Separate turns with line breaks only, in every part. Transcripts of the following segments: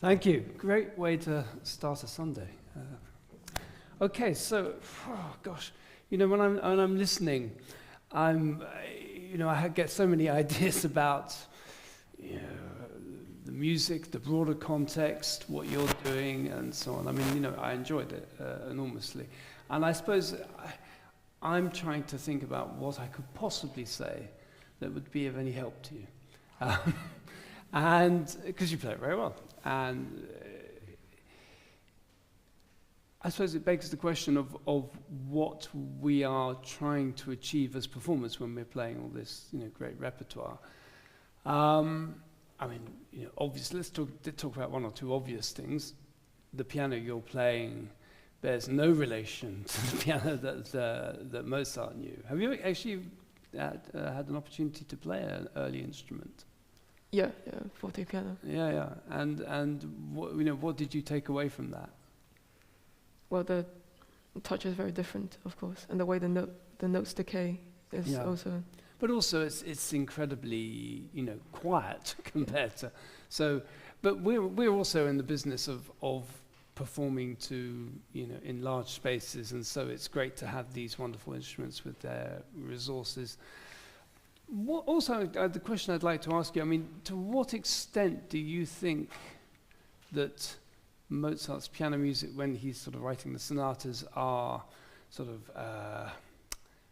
Thank you. Great way to start a Sunday. Okay, so, gosh, when I'm listening, I get so many ideas about the music, the broader context, what you're doing, and so on. I mean, I enjoyed it enormously, and I suppose I'm trying to think about what I could possibly say that would be of any help to you, and because you play it very well. And I suppose it begs the question of what we are trying to achieve as performers when we're playing all this, great repertoire. Obviously, let's talk about one or two obvious things. The piano you're playing bears no relation to the piano that Mozart knew. Have you actually had an opportunity to play an early instrument?
Yeah, forte piano.
Yeah. And what did you take away from that?
Well, the touch is very different, of course, and the way the notes decay is also.
But also, it's incredibly quiet compared to. So, but we're also in the business of performing to in large spaces, and so it's great to have these wonderful instruments with their resources. The question I'd like to ask you, to what extent do you think that Mozart's piano music, when he's sort of writing the sonatas, are sort of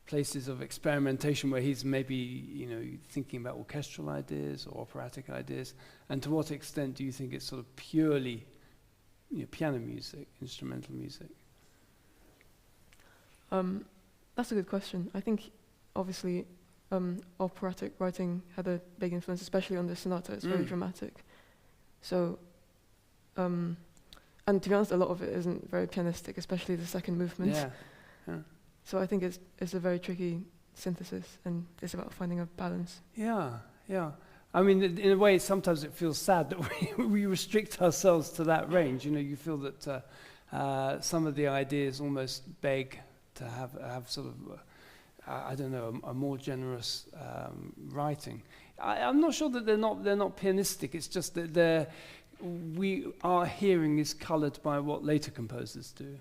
places of experimentation where he's maybe, thinking about orchestral ideas or operatic ideas, and to what extent do you think it's sort of purely, piano music, instrumental music?
That's a good question. I think, obviously, operatic writing had a big influence, especially on the sonata. It's very dramatic. So, and to be honest, a lot of it isn't very pianistic, especially the second movement.
Yeah.
So I think it's a very tricky synthesis, and it's about finding a balance.
Yeah. In a way, sometimes it feels sad that we restrict ourselves to that range. You feel that some of the ideas almost beg to have sort of a more generous writing. I'm not sure that they're not pianistic. It's just that our hearing is coloured by what later composers do.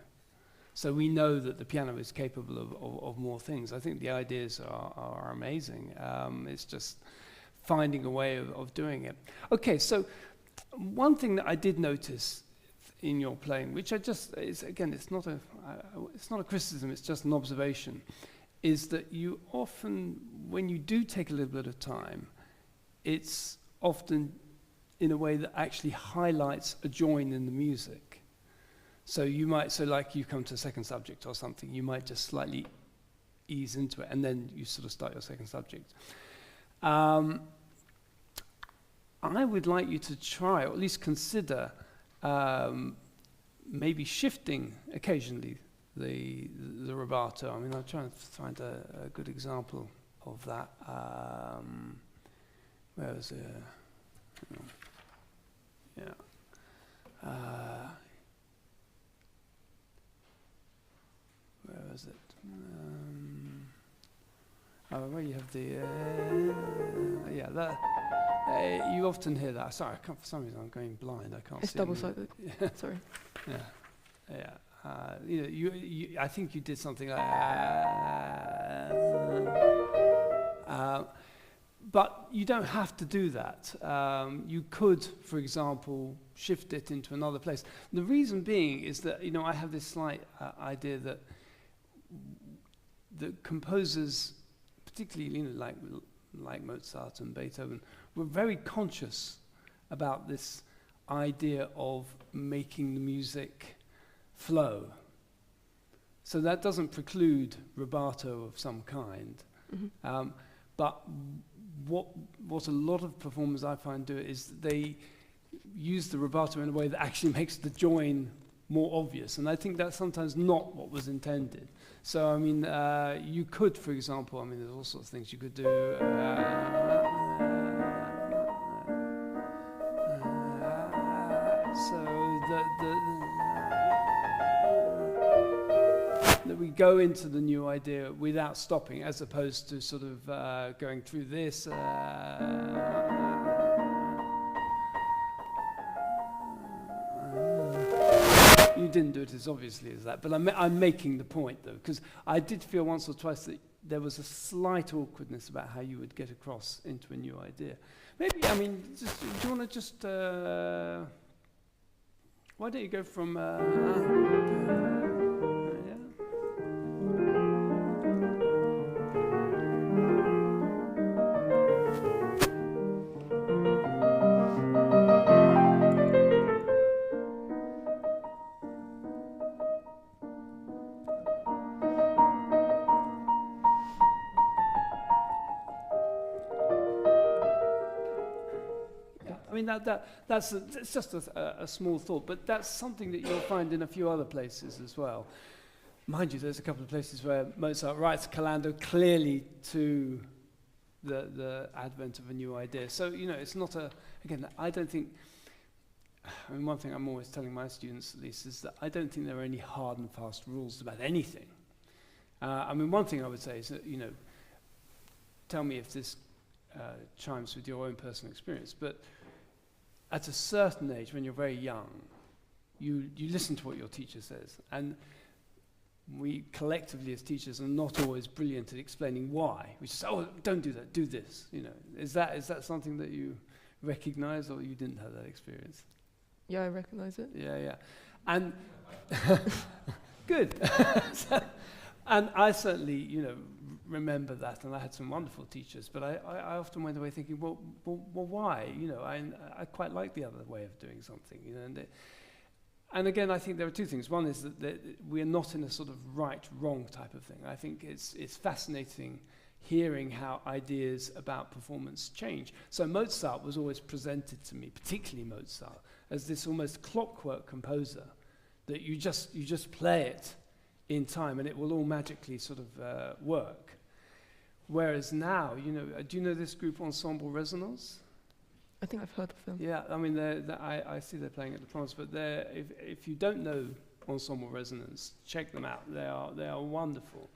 So we know that the piano is capable of more things. I think the ideas are amazing. It's just finding a way of doing it. Okay, so one thing that I did notice in your playing, which it's not a criticism, it's just an observation, is that you often, when you do take a little bit of time, it's often in a way that actually highlights a join in the music. So like you come to a second subject or something, you might just slightly ease into it, and then you sort of start your second subject. I would like you to try, or at least consider, maybe shifting occasionally the rubato. I'm trying to find a good example of that. Where was it? Where was it? Where you have the you often hear that. Sorry, for some reason I'm going blind. I can't see.
It's double-sided. Sorry.
Yeah. I think you did something like but you don't have to do that. You could, for example, shift it into another place. The reason being is that I have this slight idea that the composers, particularly like Mozart and Beethoven, were very conscious about this idea of making the music flow. So that doesn't preclude rubato of some kind. Mm-hmm. But what a lot of performers I find do is they use the rubato in a way that actually makes the join more obvious, and I think that's sometimes not what was intended. So you could, for example, there's all sorts of things you could do. That we go into the new idea without stopping, as opposed to sort of going through this. You didn't do it as obviously as that, but I'm making the point though, because I did feel once or twice that there was a slight awkwardness about how you would get across into a new idea. Maybe, I mean, just, do you want to just, why don't you go from, yeah? I mean, it's just a small thought, but that's something that you'll find in a few other places as well. Mind you, there's a couple of places where Mozart writes Calando clearly to the advent of a new idea. So, you know, it's not again, I don't think, I mean, one thing I'm always telling my students at least is that I don't think there are any hard and fast rules about anything. I mean, one thing I would say is that, you know, tell me if this chimes with your own personal experience, but at a certain age, when you're very young, you listen to what your teacher says. And we collectively as teachers are not always brilliant at explaining why. We just say, oh, don't do that, do this. You know, is that something that you recognize, or you didn't have that experience?
Yeah, I recognize it.
Yeah. And good. And I certainly, you know, remember that, and I had some wonderful teachers, but I often went away thinking, well, why? You know, I quite like the other way of doing something, you know. And again, I think there are two things. One is that we're not in a sort of right-wrong type of thing. I think it's fascinating hearing how ideas about performance change. So Mozart was always presented to me, particularly Mozart, as this almost clockwork composer, that you just play it in time and it will all magically sort of work. Whereas now, you know, do you know this group Ensemble Resonance?
I think I've heard of them.
Yeah, I mean, I see they're playing at the proms, but if you don't know Ensemble Resonance, check them out. They are wonderful.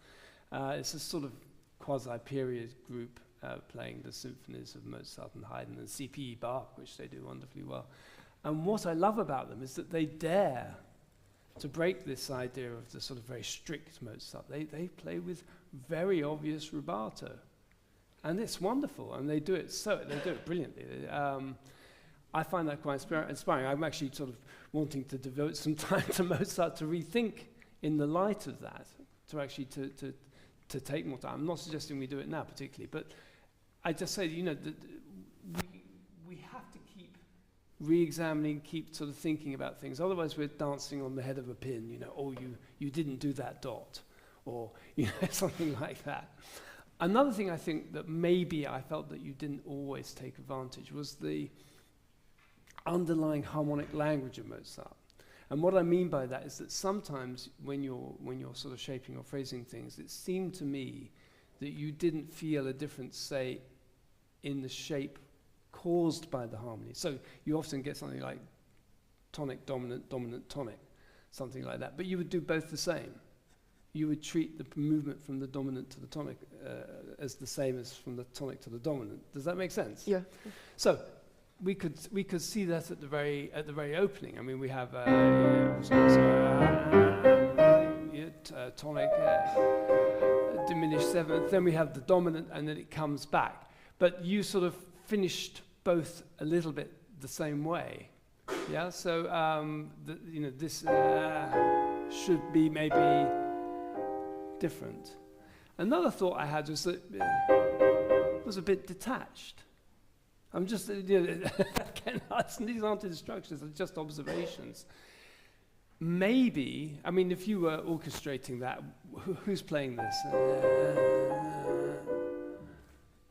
It's a sort of quasi-period group playing the symphonies of Mozart and Haydn and CPE Bach, which they do wonderfully well. And what I love about them is that they dare to break this idea of the sort of very strict Mozart. They play with very obvious rubato. And it's wonderful, and they do it brilliantly. I find that quite inspiring. I'm actually sort of wanting to devote some time to Mozart to rethink in the light of that, to actually to take more time. I'm not suggesting we do it now particularly, but I just say, you know, that we have to keep re-examining, keep sort of thinking about things. Otherwise we're dancing on the head of a pin, you know, oh, you didn't do that dot, or, you know, something like that. Another thing I think that maybe I felt that you didn't always take advantage was the underlying harmonic language of Mozart. And what I mean by that is that sometimes when you're sort of shaping or phrasing things, it seemed to me that you didn't feel a difference, say, in the shape caused by the harmony. So you often get something like tonic, dominant, dominant, tonic, something like that. But you would do both the same. You would treat the movement from the dominant to the tonic as the same as from the tonic to the dominant. Does that make sense?
Yeah.
So we could see that at the very opening. I mean, we have tonic, diminished seventh. Then we have the dominant, and then it comes back. But you sort of finished both a little bit the same way. Yeah. So you know, this should be maybe different. Another thought I had was that it was a bit detached. I'm just, you know, again, these aren't instructions, they're just observations. Maybe, I mean, if you were orchestrating that, who's playing this?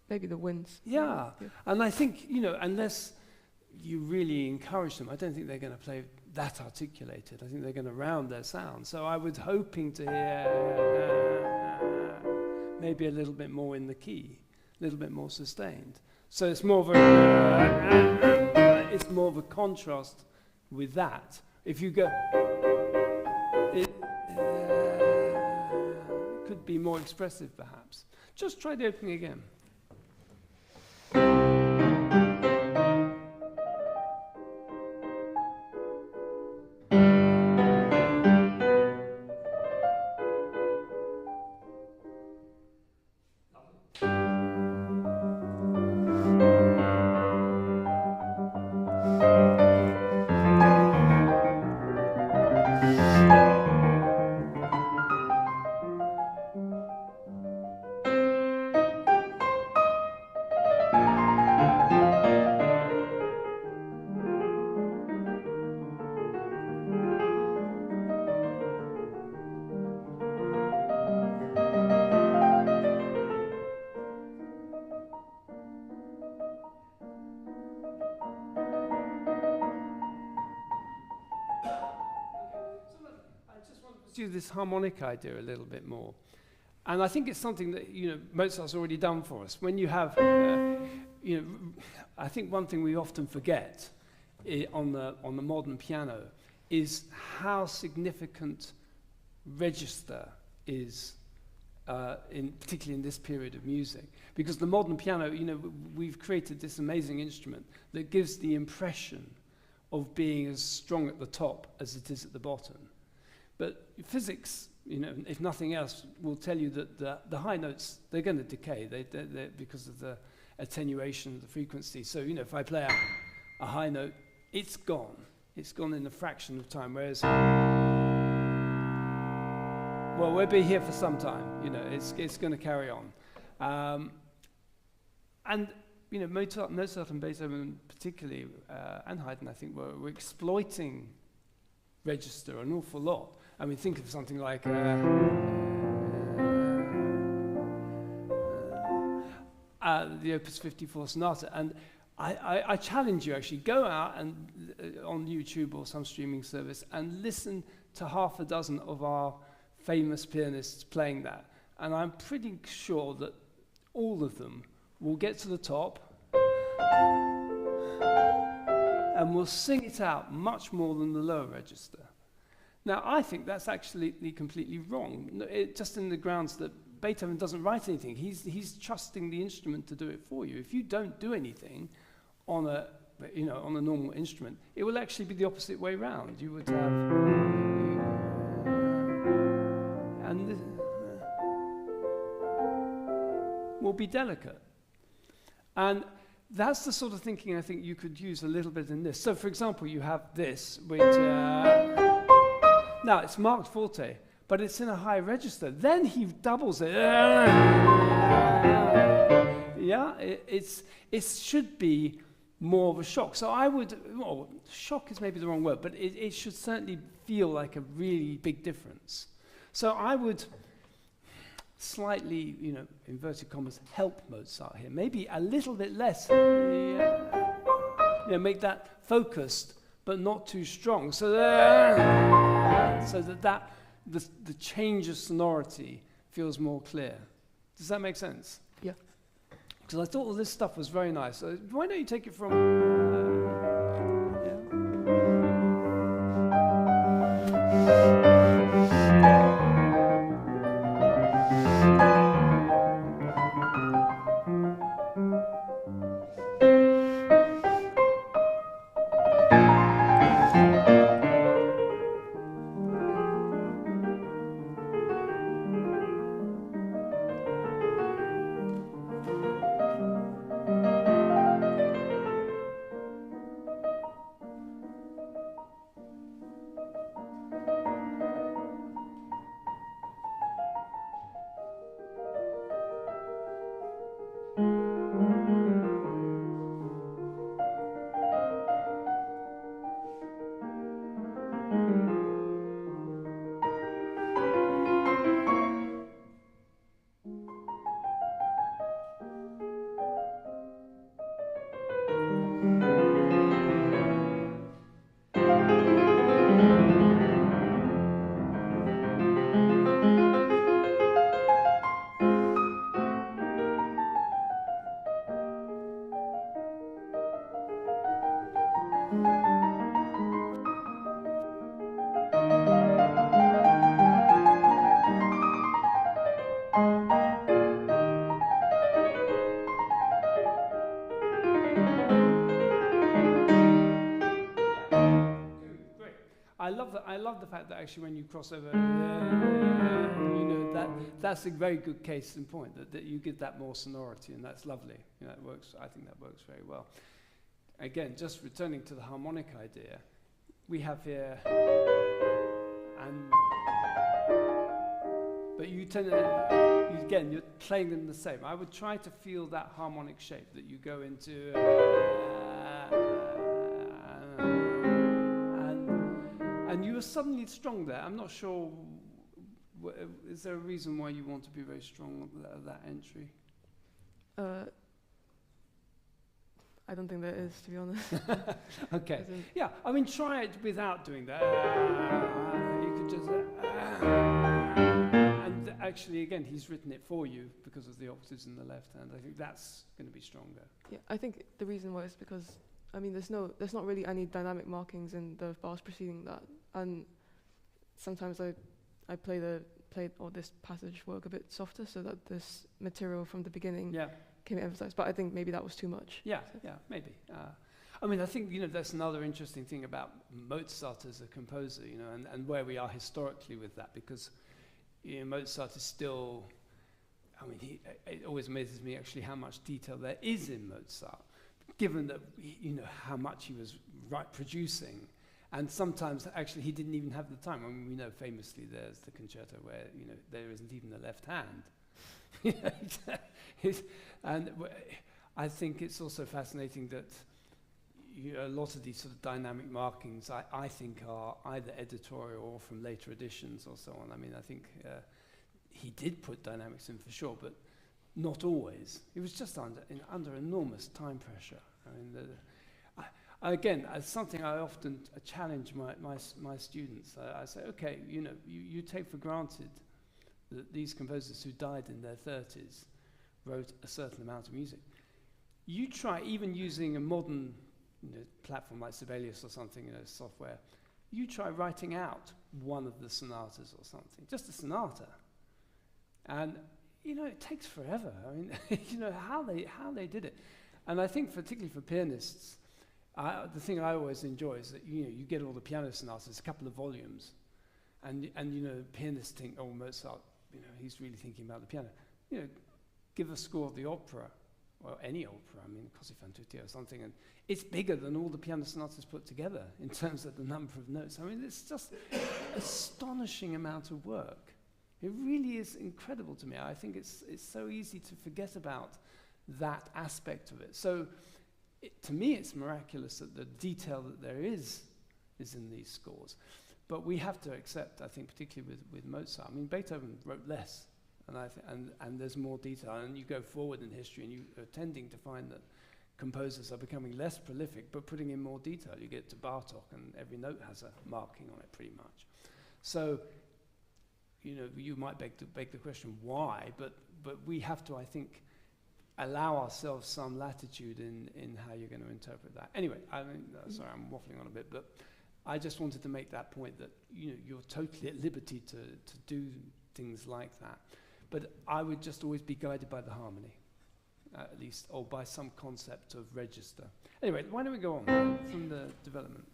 Maybe the winds.
Yeah, and I think, you know, unless you really encourage them, I don't think they're going to play that articulated. I think they're going to round their sound. So I was hoping to hear maybe a little bit more in the key, a little bit more sustained. So it's more of a contrast with that. If you go, it could be more expressive perhaps. Just try the opening again. do this harmonic idea a little bit more. And I think it's something that, you know, Mozart's already done for us. When you have, you know, I think one thing we often forget on the modern piano is how significant register is, particularly in this period of music. Because the modern piano, you know, we've created this amazing instrument that gives the impression of being as strong at the top as it is at the bottom. But physics, you know, if nothing else, will tell you that the high notes, they're going to decay they're because of the attenuation of the frequency. So, you know, if I play a high note, it's gone. It's gone in a fraction of time, whereas, well, we'll be here for some time, you know, it's going to carry on. And, you know, Mozart and Beethoven particularly, and Haydn, I think, were exploiting register an awful lot. I mean, think of something like the Opus 54 Sonata, and I challenge you, actually, go out and on YouTube or some streaming service and listen to half a dozen of our famous pianists playing that. And I'm pretty sure that all of them will get to the top and will sing it out much more than the lower register. Now, I think that's actually completely wrong, just in the grounds that Beethoven doesn't write anything. He's trusting the instrument to do it for you. If you don't do anything on a normal instrument, it will actually be the opposite way round. You would have, and this will be delicate. And that's the sort of thinking I think you could use a little bit in this. So, for example, you have this, which now it's marked forte, but it's in a high register. Then he doubles it. Yeah, it should be more of a shock. So I would, well, shock is maybe the wrong word, but it should certainly feel like a really big difference. So I would slightly, you know, inverted commas, help Mozart here. Maybe a little bit less, make that focused, but not too strong. So that the change of sonority feels more clear. Does that make sense?
Yeah.
Because I thought all this stuff was very nice. So why don't you take it from... I love the fact that actually when you cross over, you know, that's a very good case in point, that you get that more sonority, and that's lovely. You know, it works. I think that works very well. Again, just returning to the harmonic idea, we have here, but you tend to, again, you're playing them the same. I would try to feel that harmonic shape that you go into, and you are suddenly strong there. I'm not sure, is there a reason why you want to be very strong at that entry?
I don't think there is, to be honest.
Okay. Yeah, I mean, try it without doing that. You could just... actually, again, he's written it for you because of the octaves in the left hand. I think that's going to be stronger.
Yeah, I think the reason why is because, I mean, there's not really any dynamic markings in the bars preceding that, and sometimes I play this passage work a bit softer so that this material from the beginning can be emphasized. But I think maybe that was too much.
Yeah, maybe. I mean, I think, that's another interesting thing about Mozart as a composer, and where we are historically with that, because Mozart is still, I mean, it always amazes me actually how much detail there is in Mozart, given that, how much he was producing. And sometimes, actually, he didn't even have the time. I mean, we know famously there's the concerto where, there isn't even a left hand. And I think it's also fascinating that a lot of these sort of dynamic markings, I think, are either editorial or from later editions or so on. I mean, I think he did put dynamics in for sure, but not always. He was just under enormous time pressure. I mean, again, as something I often challenge my students. I say, okay, you take for granted that these composers who died in their 30s wrote a certain amount of music. You try, even using a modern platform like Sibelius or something, software, you try writing out one of the sonatas or something, just a sonata. And, it takes forever. I mean, how they did it. And I think particularly for pianists, the thing I always enjoy is that, you get all the piano sonatas, a couple of volumes, and pianists think, oh, Mozart, he's really thinking about the piano. Give a score of the opera, or any opera, I mean, Così fan tutti or something, and it's bigger than all the piano sonatas put together in terms of the number of notes. I mean, it's just astonishing amount of work. It really is incredible to me. I think it's so easy to forget about that aspect of it. So, to me, it's miraculous that the detail that there is in these scores. But we have to accept, I think, particularly with Mozart. I mean, Beethoven wrote less. And there's more detail, and you go forward in history, and you are tending to find that composers are becoming less prolific, but putting in more detail. You get to Bartók, and every note has a marking on it, pretty much. So, you might beg the question why, but we have to, I think, allow ourselves some latitude in how you're going to interpret that. Anyway, I mean, sorry, I'm waffling on a bit, but I just wanted to make that point that you're totally at liberty to do things like that. But I would just always be guided by the harmony, at least, or by some concept of register. Anyway, why don't we go on from the development?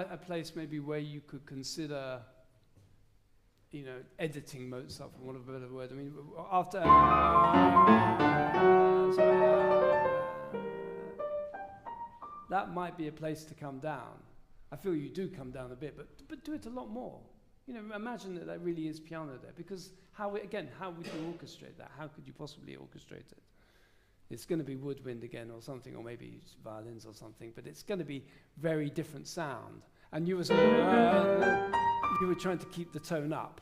A place maybe where you could consider, editing Mozart, for want of a better word. I mean, after that might be a place to come down. I feel you do come down a bit, but do it a lot more. Imagine that really is piano there, because how would you orchestrate that? How could you possibly orchestrate it? It's going to be woodwind again or something, or maybe violins or something, but it's going to be very different sound. And you were trying to keep the tone up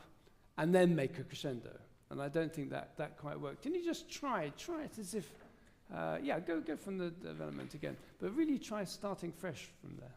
and then make a crescendo. And I don't think that quite worked. Can you just try it as if, go from the development again, but really try starting fresh from there.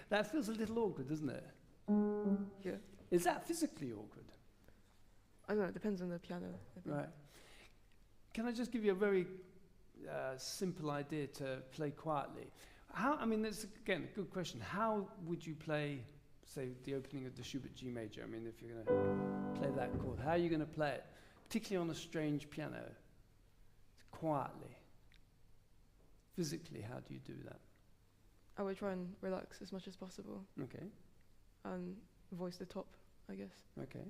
That feels a little awkward, doesn't it?
Yeah.
Is that physically awkward?
I don't know, it depends on the piano, I think.
Right. Can I just give you a very simple idea to play quietly? I mean, that's, again, a good question. How would you play, say, the opening of the Schubert G major? I mean, if you're going to play that chord, how are you going to play it? Particularly on a strange piano, quietly. Physically, how do you do that?
I would try and relax as much as possible.
Okay.
And voice the top, I guess.
Okay.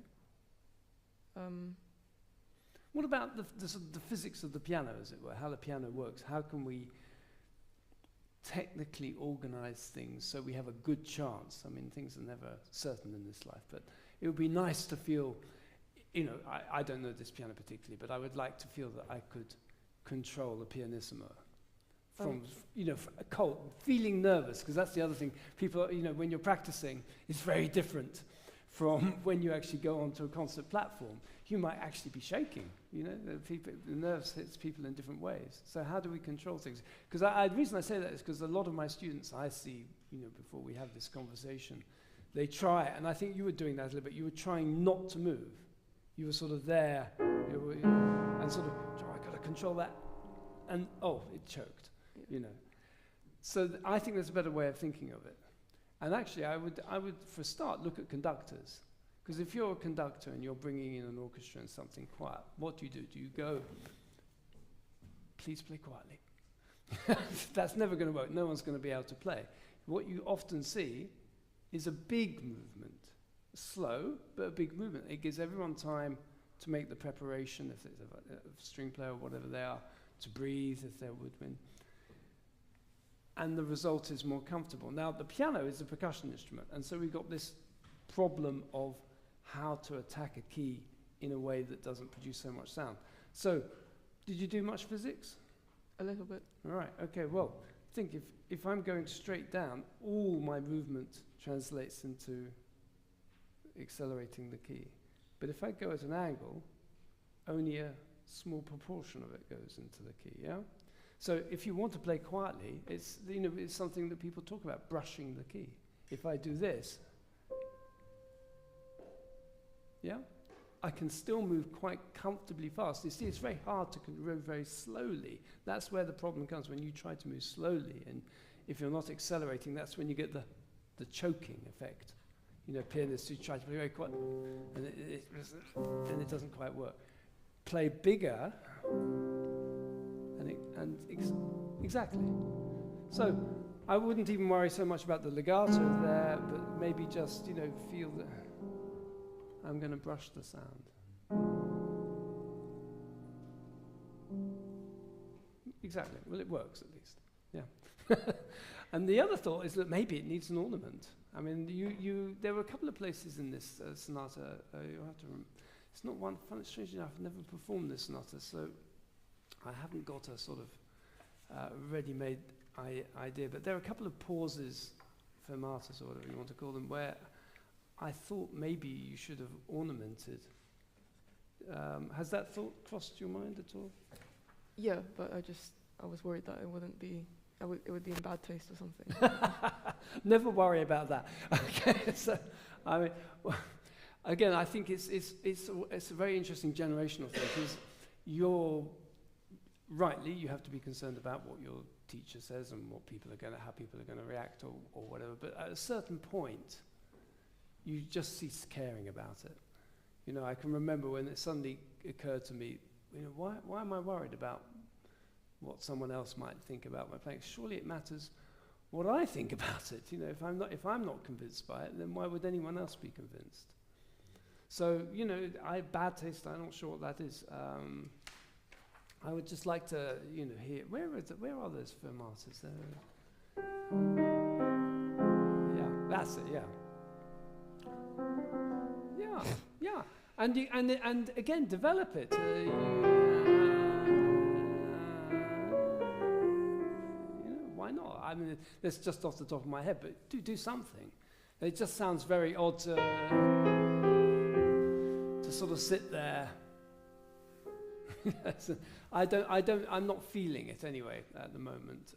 What about the physics of the piano, as it were, how the piano works? How can we technically organize things so we have a good chance? I mean, things are never certain in this life, but it would be nice to feel, you know, I don't know this piano particularly, but I would like to feel that I could control a pianissimo from, you know, cold, feeling nervous, because that's the other thing. People, you know, when you're practicing, it's very different from when you actually go onto a concert platform. You might actually be shaking, you know, the nerves hits people in different ways. So how do we control things? Because the reason I say that is because a lot of my students I see, you know, before we have this conversation, they try, and I think you were doing that a little bit, you were trying not to move. You were sort of there, and sort of, oh, I got to control that, and oh, it choked, you know. So I think there's a better way of thinking of it. And actually, I would, for a start, look at conductors. Because if you're a conductor and you're bringing in an orchestra and something quiet, what do? Do you go, please play quietly? That's never going to work. No one's going to be able to play. What you often see is a big movement. Slow, but a big movement. It gives everyone time to make the preparation, if it's a string player or whatever they are, to breathe if they're woodwind. And the result is more comfortable. Now, the piano is a percussion instrument, and so we've got this problem of how to attack a key in a way that doesn't produce so much sound. So, did you do much physics?
A little bit.
All right, okay, well, think if I'm going straight down, all my movement translates into accelerating the key. But if I go at an angle, only a small proportion of it goes into the key, yeah? So if you want to play quietly, it's, you know, it's something that people talk about, brushing the key. If I do this, yeah, I can still move quite comfortably fast. You see, it's very hard to move very slowly. That's where the problem comes, when you try to move slowly. And if you're not accelerating, that's when you get the choking effect. You know, pianists who try to play very quiet, and it doesn't quite work. Play bigger, exactly. So I wouldn't even worry so much about the legato there, but maybe just, you know, feel that I'm going to brush the sound. Exactly. Well, it works at least. Yeah. And the other thought is that maybe it needs an ornament. I mean, there were a couple of places in this sonata. You have to. It's not one. Strangely enough, I've never performed this sonata, so I haven't got a sort of ready-made idea. But there are a couple of pauses, fermatas or whatever you want to call them, where I thought maybe you should have ornamented. Has that thought crossed your mind at all? Yeah,
but I was worried that it wouldn't be. It would be in bad taste or something.
Never worry about that. Okay, so I mean, well, again, I think it's a very interesting generational thing, because rightly you have to be concerned about what your teacher says and what how people are going to react or whatever. But at a certain point, you just cease caring about it. You know, I can remember when it suddenly occurred to me, you know, why am I worried about what someone else might think about my playing? Surely it matters what I think about it. You know, if I'm not convinced by it, then why would anyone else be convinced? So, you know, bad taste, I'm not sure what that is. I would just like to, you know, hear, where are those fermatas? Yeah, that's it, yeah. Yeah, and again, develop it. Why not? I mean, that's just off the top of my head, but do something. It just sounds very odd to sort of sit there. I'm not feeling it anyway at the moment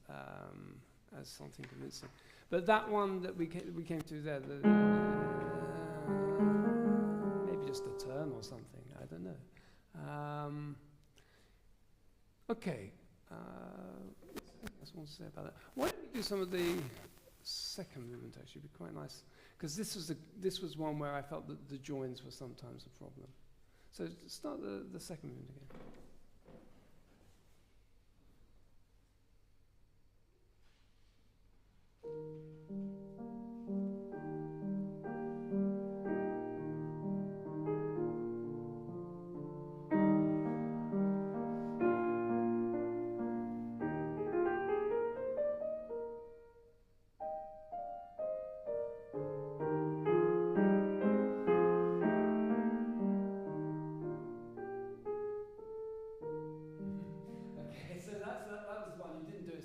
as something convincing. But that one that we came to there, maybe just a turn or something, I don't know. Okay, what else I want to say about that? Why don't we do some of the second movement, actually, it'd be quite nice. Because this was one where I felt that the joins were sometimes a problem. So start the second movement again.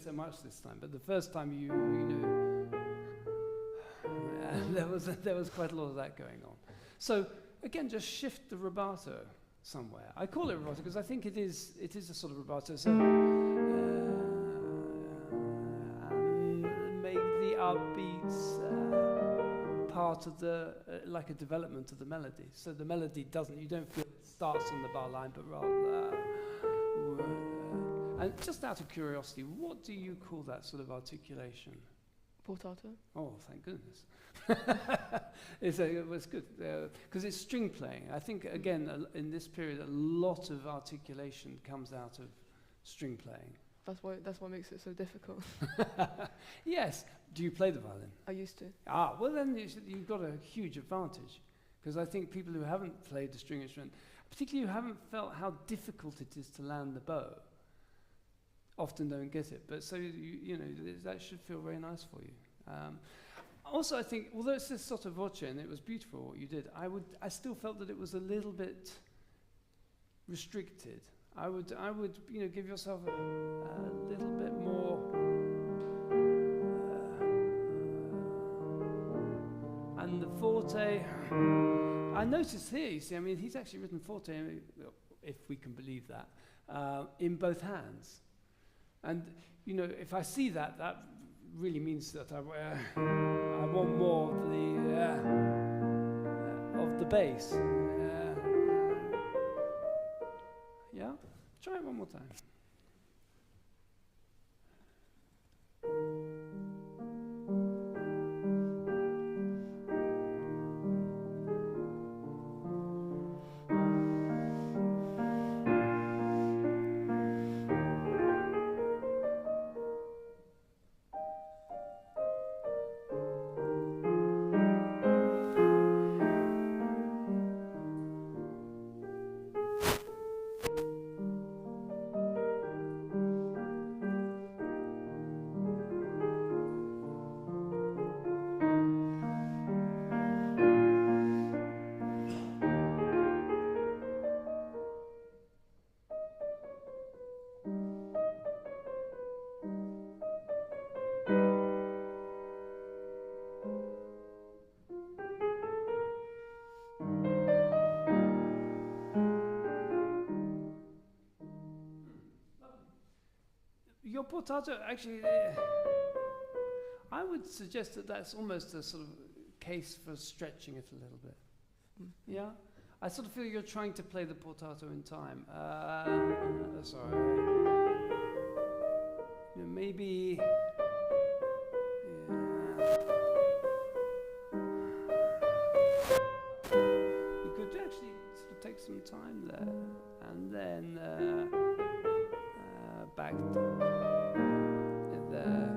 So much this time, but the first time you know, there was quite a lot of that going on. So again, just shift the rubato somewhere. I call it rubato because I think it is a sort of rubato. So make the upbeats part of the like a development of the melody. So the melody you don't feel it starts on the bar line, but rather. And just out of curiosity, what do you call that sort of articulation?
Portato.
Oh, thank goodness. It was good, because it's string playing. I think, again, in this period, a lot of articulation comes out of string playing.
That's what makes it so difficult.
Yes. Do you play the violin?
I used to.
Ah, well then you've got a huge advantage, because I think people who haven't played the string instrument, particularly who haven't felt how difficult it is to land the bow, often don't get it, but so you know that should feel very nice for you. Also, I think although it's this sotto voce and it was beautiful what you did, I still felt that it was a little bit restricted. I would give yourself a little bit more. And the forte, I noticed here. You see, I mean, he's actually written forte, if we can believe that, in both hands. And if I see that, that really means that I want more of the bass. Yeah, try it one more time. Your portato, actually, I would suggest that that's almost a sort of case for stretching it a little bit. Yeah? I sort of feel you're trying to play the portato in time. Sorry. Maybe... You could actually sort of take some time there, and then back there.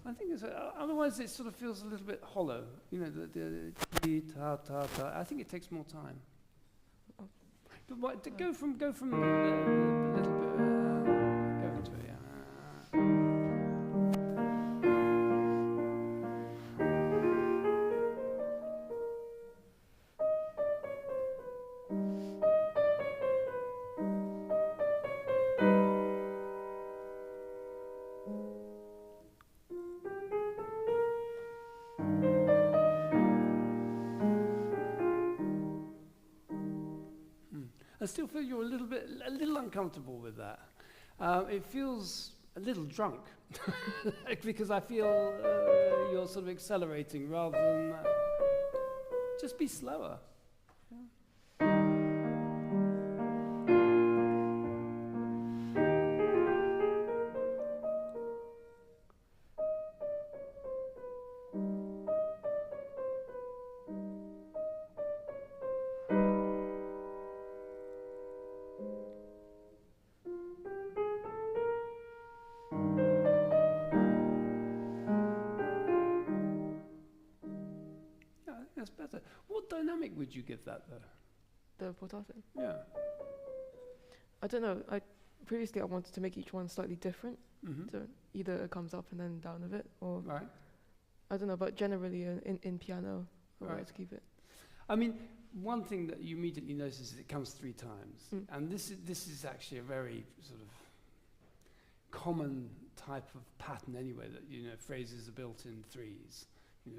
I think otherwise it sort of feels a little bit hollow. The ta ta ta. I think it takes more time. But go from a little bit. Go into it. Yeah. I still feel you're a little uncomfortable with that. It feels a little drunk because I feel you're sort of accelerating rather than just be slower. That's better. What dynamic would you give that, though?
The portato?
Yeah.
I don't know. Previously I wanted to make each one slightly different.
Mm-hmm.
So either it comes up and then down a bit, or
Right.
I don't know. But generally, in piano, I
Right.
like to keep it.
I mean, one thing that you immediately notice is it comes 3 times, and this is actually a very sort of common type of pattern anyway. That phrases are built in 3s.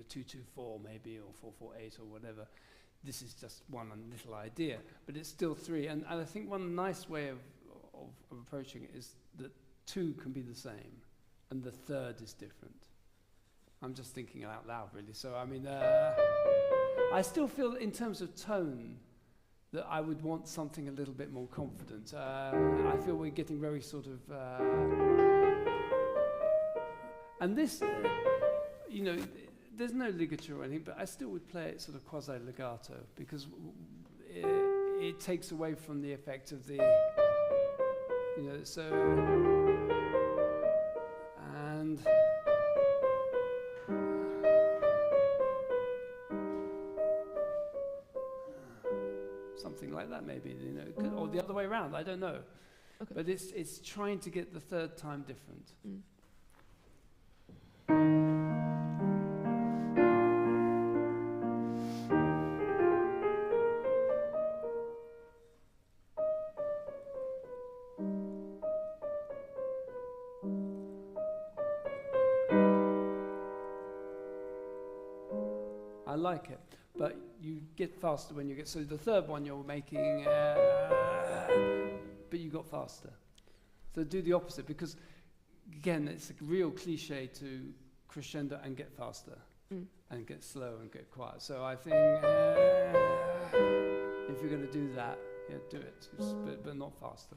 2-2-4 maybe, or 4-4-8 or whatever. This is just one little idea, but it's still 3. And I think one nice way of approaching it is that 2 can be the same, and the 3rd is different. I'm just thinking out loud, really. So I mean, I still feel that in terms of tone, that I would want something a little bit more confident. I feel we're getting very sort of, and this, there's no ligature or anything, but I still would play it sort of quasi-legato because it takes away from the effect of the, so, and something like that maybe, or the other way around, I don't know.
Okay.
But it's trying to get the 3rd time different. I like it, but you get faster when you get, so the 3rd one you're making, but you got faster. So do the opposite, because again, it's a real cliche to crescendo and get faster, and get slow and get quiet. So I think if you're going to do that, do it, but not faster.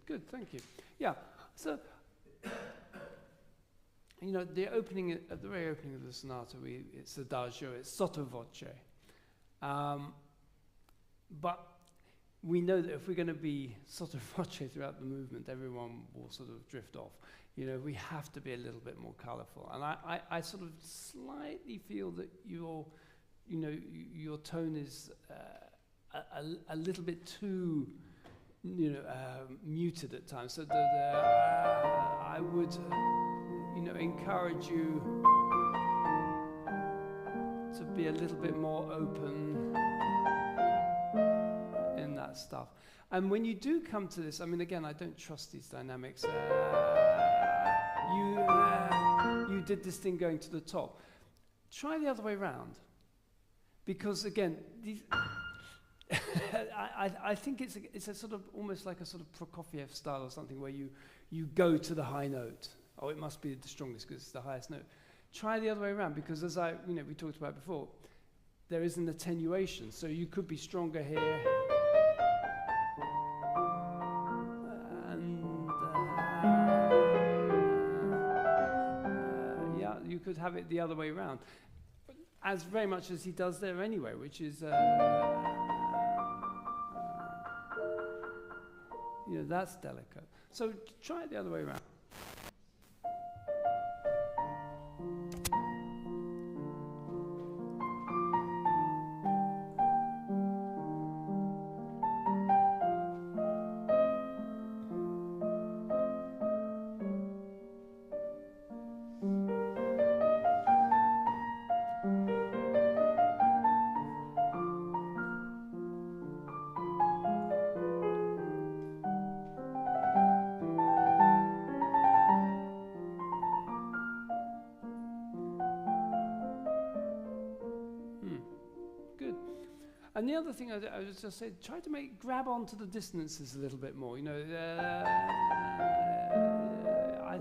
Good, thank you. Yeah, so, the opening, at the very opening of the sonata, it's adagio, it's sotto voce. But we know that if we're going to be sotto voce throughout the movement, everyone will sort of drift off. We have to be a little bit more colourful. And I sort of slightly feel that your tone is a little bit too, muted at times. So I would, encourage you to be a little bit more open in that stuff. And when you do come to this, I mean, again, I don't trust these dynamics. You did this thing going to the top. Try the other way around. Because again, these I think it's a sort of almost like a sort of Prokofiev style or something where you go to the high note. Oh, it must be the strongest because it's the highest note. Try the other way around, because as we talked about before, there is an attenuation. So you could be stronger here. You could have it the other way around, as very much as he does there anyway, which is, that's delicate. So try it the other way around. And the other thing I was just saying, try to grab onto the dissonances a little bit more. I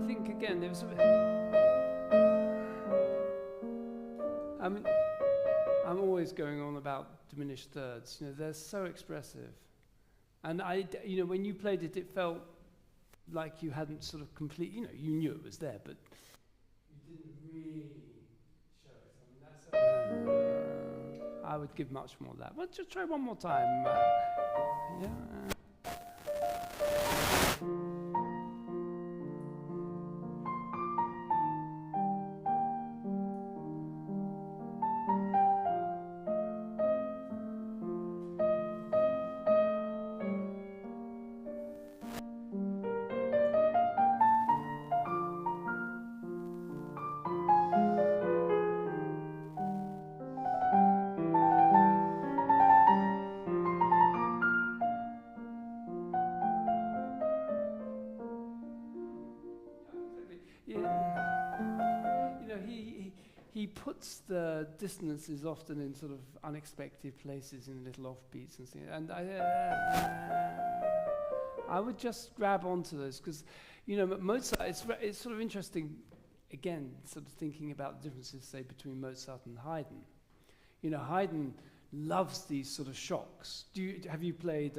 think again there was I mean, I'm always going on about diminished thirds. They're so expressive, and when you played it, it felt like you hadn't sort of completely. You knew it was there, but you didn't really show it. I mean, that's. I would give much more of that. Well, just try one more time. Yeah. He puts the dissonances often in sort of unexpected places, in little offbeats and things. And I would just grab onto those, because, Mozart, it's sort of interesting, again, sort of thinking about the differences, say, between Mozart and Haydn. Haydn loves these sort of shocks. Have you played...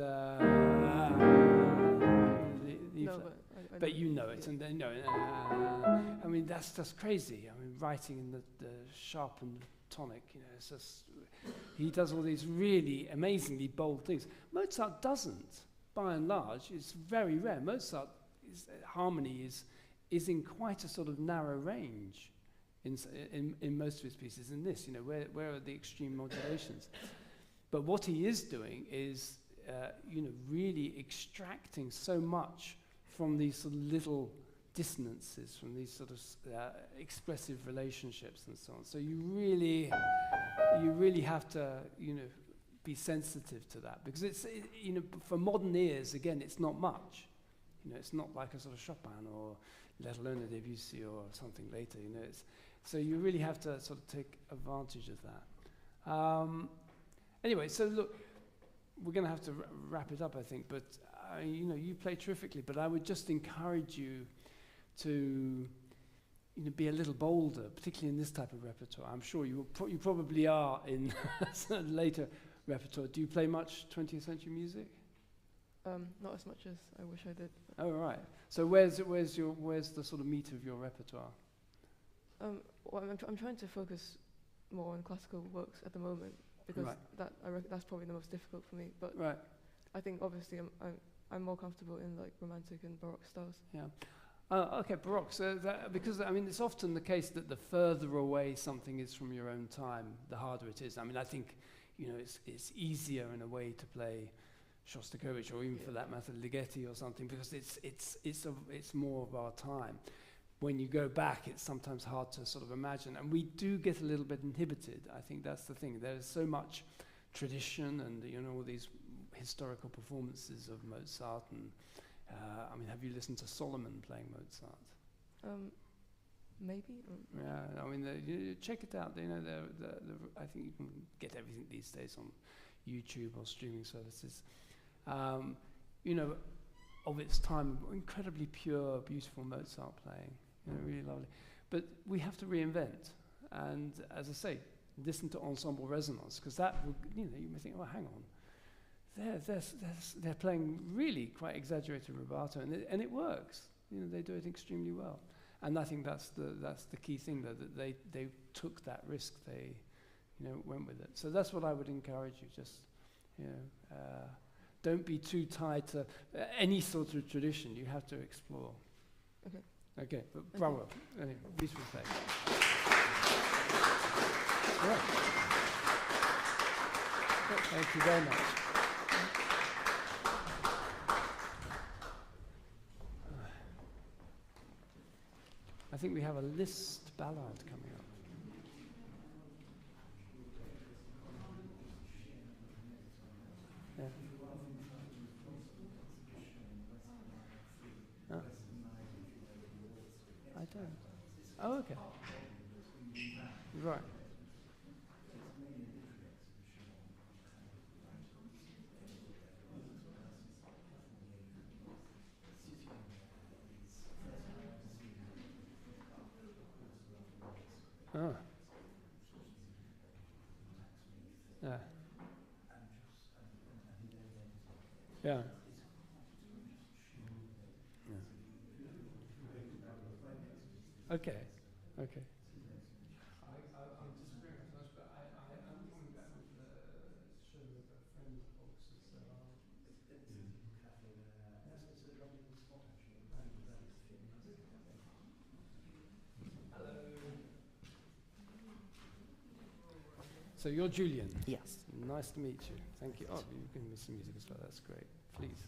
No,
but you know it, and then I mean, that's just crazy. I mean, writing in the sharpened tonic, it's just, he does all these really amazingly bold things. Mozart doesn't, by and large. It's very rare. Mozart harmony is in quite a sort of narrow range in most of his pieces. In this, where are the extreme modulations? But what he is doing is, really extracting so much from these sort of little dissonances, from these sort of expressive relationships and so on. So you really have to, be sensitive to that, because it's, for modern ears, again, it's not much. It's not like a sort of Chopin, or let alone a Debussy or something later. So you really have to sort of take advantage of that. Anyway, so look. We're going to have to wrap it up, I think, but you play terrifically, but I would just encourage you to be a little bolder, particularly in this type of repertoire. I'm sure you probably are in later repertoire. Do you play much 20th century music?
Not as much as I wish I did.
Oh, right. So where's the sort of meat of your repertoire?
Well, I'm trying to focus more on classical works at the moment, because that's probably the most difficult for me. But I think obviously I'm more comfortable in like romantic and baroque styles. Yeah.
Okay, baroque. So because I mean, it's often the case that the further away something is from your own time, the harder it is. I mean, I think it's easier in a way to play Shostakovich, or even for that matter Ligeti or something, because it's more of our time. When you go back, it's sometimes hard to sort of imagine, and we do get a little bit inhibited. I think that's the thing. There is so much tradition, and all these historical performances of Mozart, and I mean, have you listened to Solomon playing Mozart?
Maybe.
Yeah, I mean, you check it out. I think you can get everything these days on YouTube or streaming services. Of its time, incredibly pure, beautiful Mozart playing. Really lovely. But we have to reinvent. And as I say, listen to ensemble resonance, because that will, you may think, oh, hang on. They're playing really quite exaggerated rubato, and it works. They do it extremely well. And I think that's the key thing, that they took that risk. They, went with it. So that's what I would encourage you. Just, don't be too tied to any sort of tradition. You have to explore.
Okay.
Okay, but bravo. Anyway, beautiful play. Yeah. Thank you very much. I think we have a LISZT ballad coming up. Yeah. Huh? I don't. Oh, okay. Right. Oh. Yeah. Yeah. Yeah. Okay. Okay. I'll disagree with much, but I'm coming back with the show of a friend of Oxford, so it's a lovely spot actually. Hello. So you're Julian?
Yes.
Nice to meet you. Thank you. Oh, you've given me some music as well. That's great. Please.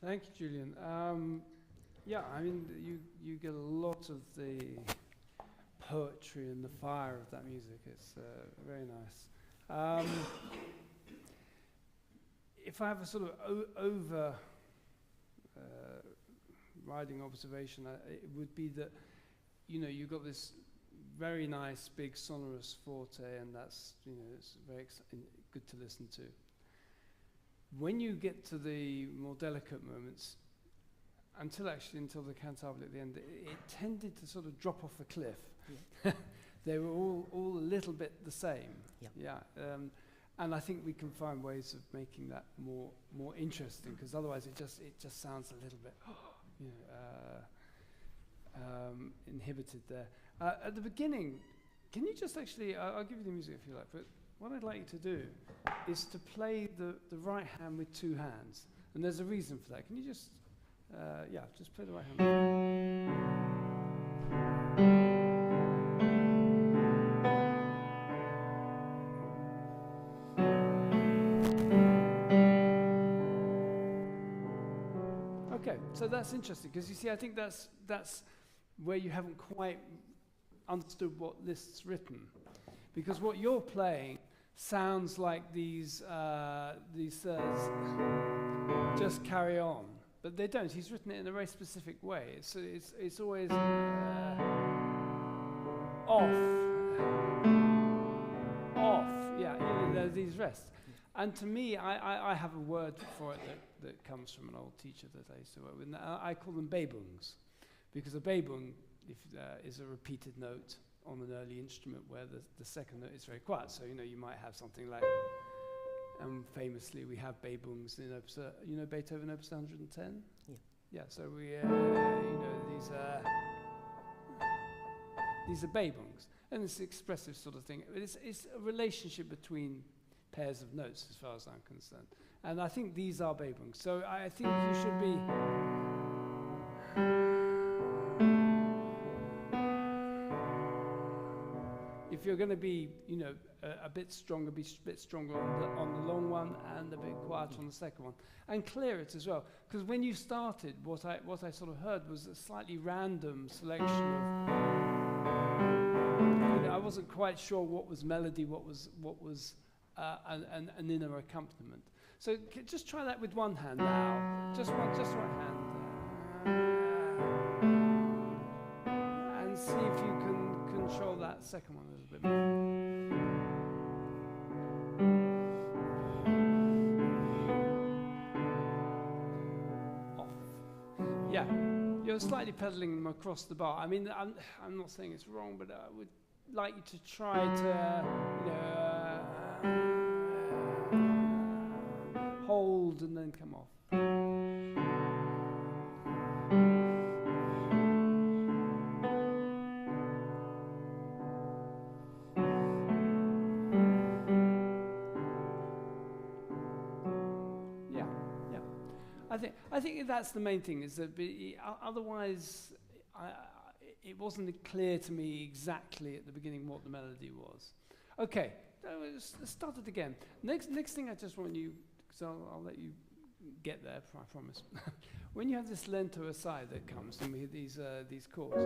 Thank you, Julian. Yeah, I mean, you get a lot of the poetry and the fire of that music. It's very nice. If I have a sort of over riding observation, it would be that, you know, you've got this very nice big sonorous forte, and that's, you know, it's very good to listen to. When you get to the more delicate moments, until the cantabile at the end, it tended to sort of drop off a cliff.
Yeah.
They were all a little bit the same.
Yeah.
And I think we can find ways of making that more interesting, because otherwise it just sounds a little bit, you know, inhibited there. At the beginning, can you just actually? I'll give you the music if you like. But what I'd like you to do is to play the right hand with two hands, and there's a reason for that. Can you just, just play the right hand. Okay, so that's interesting, because you see, I think that's where you haven't quite understood what Liszt's written, because what you're playing sounds like these just carry on, but they don't. He's written it in a very specific way. It's always off, yeah, you know, there's these rests. And to me, I have a word for it that comes from an old teacher that I used to work with. And I call them Bebungs, because a Bebung is a repeated note on an early instrument where the second note is very quiet. So, you know, you might have something like, famously, we have Bebungs in Opus, you know, Beethoven Opus 110?
Yeah.
Yeah, so we, you know, these are Bebungs. And it's an expressive sort of thing. It's a relationship between pairs of notes, as far as I'm concerned. And I think these are Bebungs. So I think you should be... If you're going to be, you know, a bit stronger, be a bit stronger on the long one, and a bit quieter on the second one, and clear it as well. Because when you started, what I sort of heard was a slightly random selection of. You know, I wasn't quite sure what was melody, what was an inner accompaniment. So just try that with one hand now. Just one hand. And see if you can control that second one a little bit more. Off. Yeah, you're slightly pedaling them across the bar. I mean, I'm not saying it's wrong, but I would like you to try to, you know, hold and then come off. I think that's the main thing, is that otherwise it wasn't clear to me exactly at the beginning what the melody was. Okay, let's start it again. Next thing I just want you, because I'll let you get there, I promise. When you have this lento aside that comes, and we hear these chords,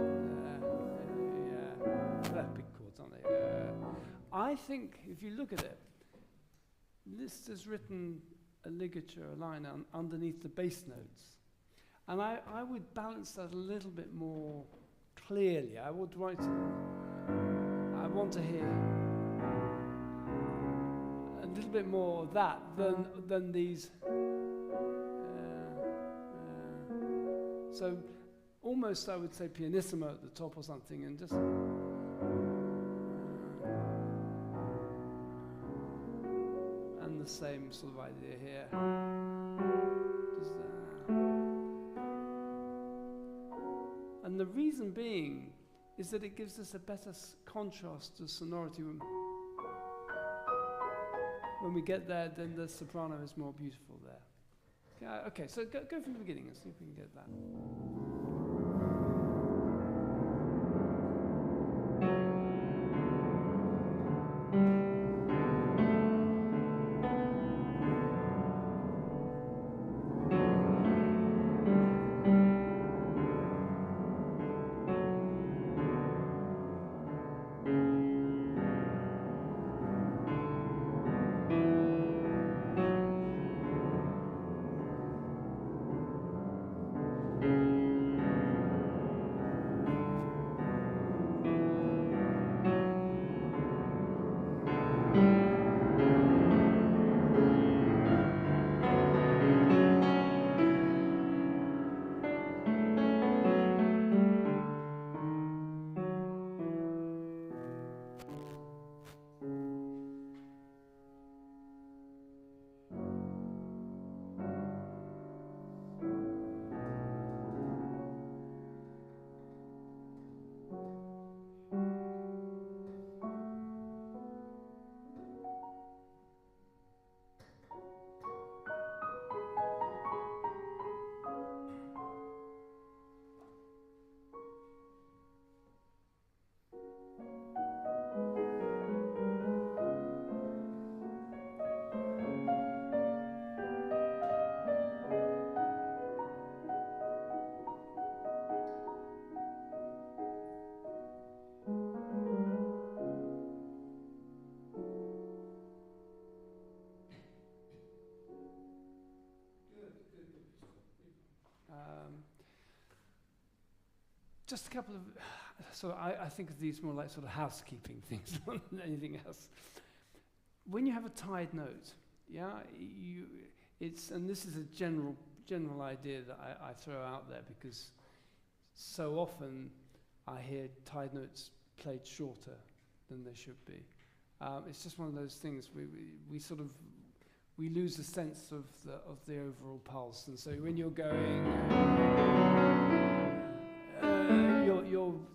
they're big chords, aren't they? I think if you look at it, Liszt has written a ligature, a line underneath the bass notes. And I would balance that a little bit more clearly. I want to hear a little bit more of that than these. So almost I would say pianissimo at the top or something, and just. The same sort of idea here. And the reason being is that it gives us a better contrast to sonority. When we get there, then the soprano is more beautiful there. Okay, so go from the beginning and see if we can get that. Just a couple of, so I think of these more like sort of housekeeping things than anything else. When you have a tied note, yeah, and this is a general idea that I throw out there because so often I hear tied notes played shorter than they should be. It's just one of those things we lose a sense of the overall pulse, and so when you're going,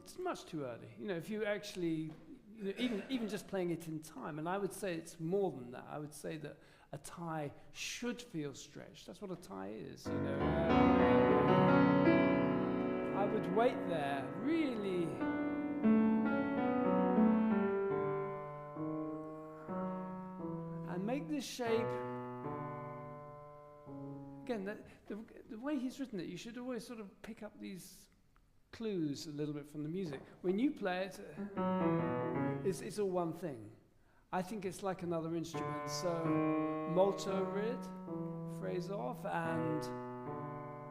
it's much too early. You know, if you actually, even just playing it in time, and I would say it's more than that. I would say that a tie should feel stretched. That's what a tie is. You know, I would wait there, really. And make this shape. Again, the way he's written it, you should always sort of pick up these clues a little bit from the music. When you play it, it's all one thing. I think it's like another instrument. So molto rid, phrase off, and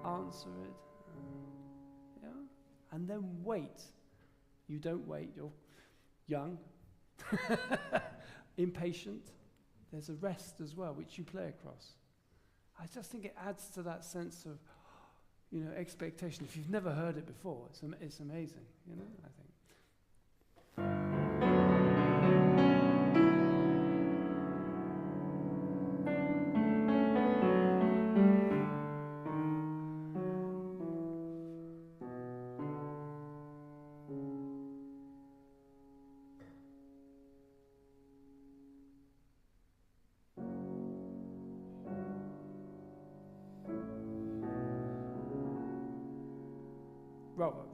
answer it. Yeah, and then wait. You don't wait. You're young, impatient. There's a rest as well, which you play across. I just think it adds to that sense of, you know, expectation. If you've never heard it before, it's amazing, you know, I think.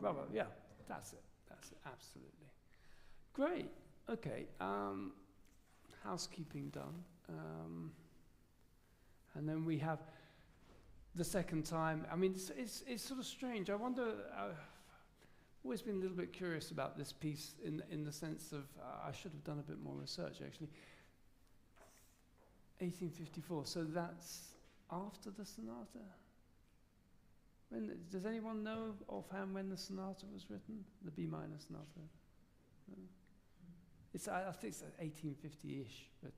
Bravo, yeah, that's it, absolutely. Great, okay, housekeeping done. And then we have the second time. I mean, it's sort of strange. I wonder, I've always been a little bit curious about this piece in the sense of, I should have done a bit more research actually. 1854, so that's after the sonata? Does anyone know offhand when the sonata was written? The B minor sonata? No? I think it's 1850-ish, but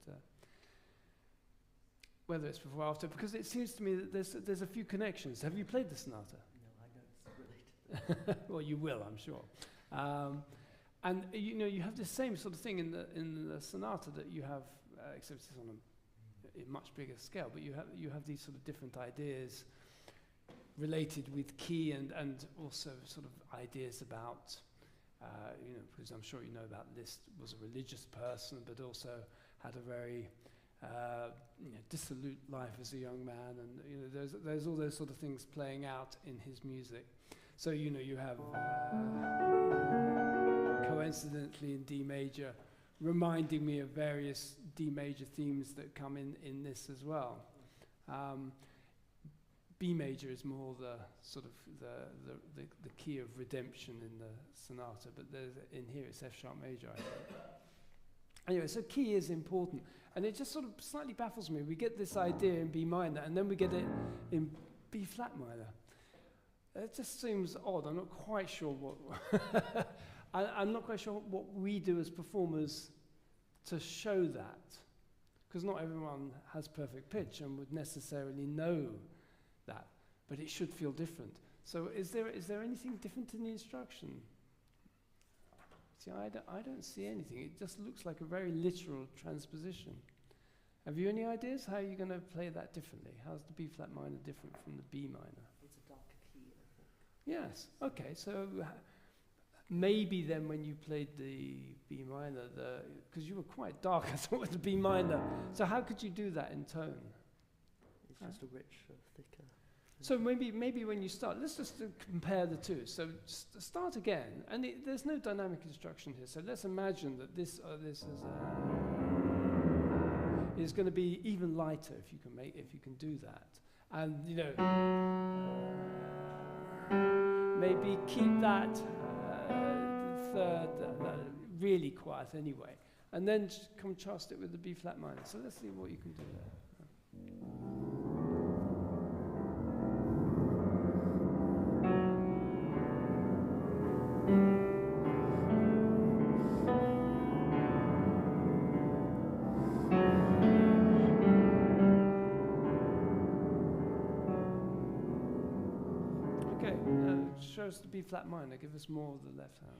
whether it's before or after, because it seems to me that there's a few connections. Have you played the sonata?
No, I know it's related.
Well, you will, I'm sure. And you know, you have the same sort of thing in the sonata that you have, except it's on a much bigger scale. But you have these sort of different ideas related with key and also sort of ideas about, you know, because I'm sure you know about LISZT was a religious person, but also had a very dissolute life as a young man, and you know, there's all those sort of things playing out in his music. So you know, you have coincidentally in D major, reminding me of various D major themes that come in this as well. B major is more the sort of the key of redemption in the sonata, but in here it's F sharp major, I think. Anyway, so key is important, and it just sort of slightly baffles me. We get this idea in B minor, and then we get it in B flat minor. It just seems odd. I'm not quite sure what I'm not quite sure what we do as performers to show that, because not everyone has perfect pitch and would necessarily know that, but it should feel different. So is there anything different in the instruction? See, I don't see anything. It just looks like a very literal transposition. Have you any ideas how you're going to play that differently? How's the B flat minor different from the B minor?
It's a darker key, I think.
Yes. Okay. So maybe then when you played the B minor, because you were quite dark, I thought, with the B minor. So how could you do that in tone?
It's just a richer, thicker.
So maybe when you start, let's just compare the two. So start again, and there's no dynamic instruction here. So let's imagine that this is going to be even lighter if you can do that, and you know, maybe keep that third really quiet anyway, and then just contrast it with the B flat minor. So let's see what you can do there. Okay, show us the B flat minor. Give us more of the left hand.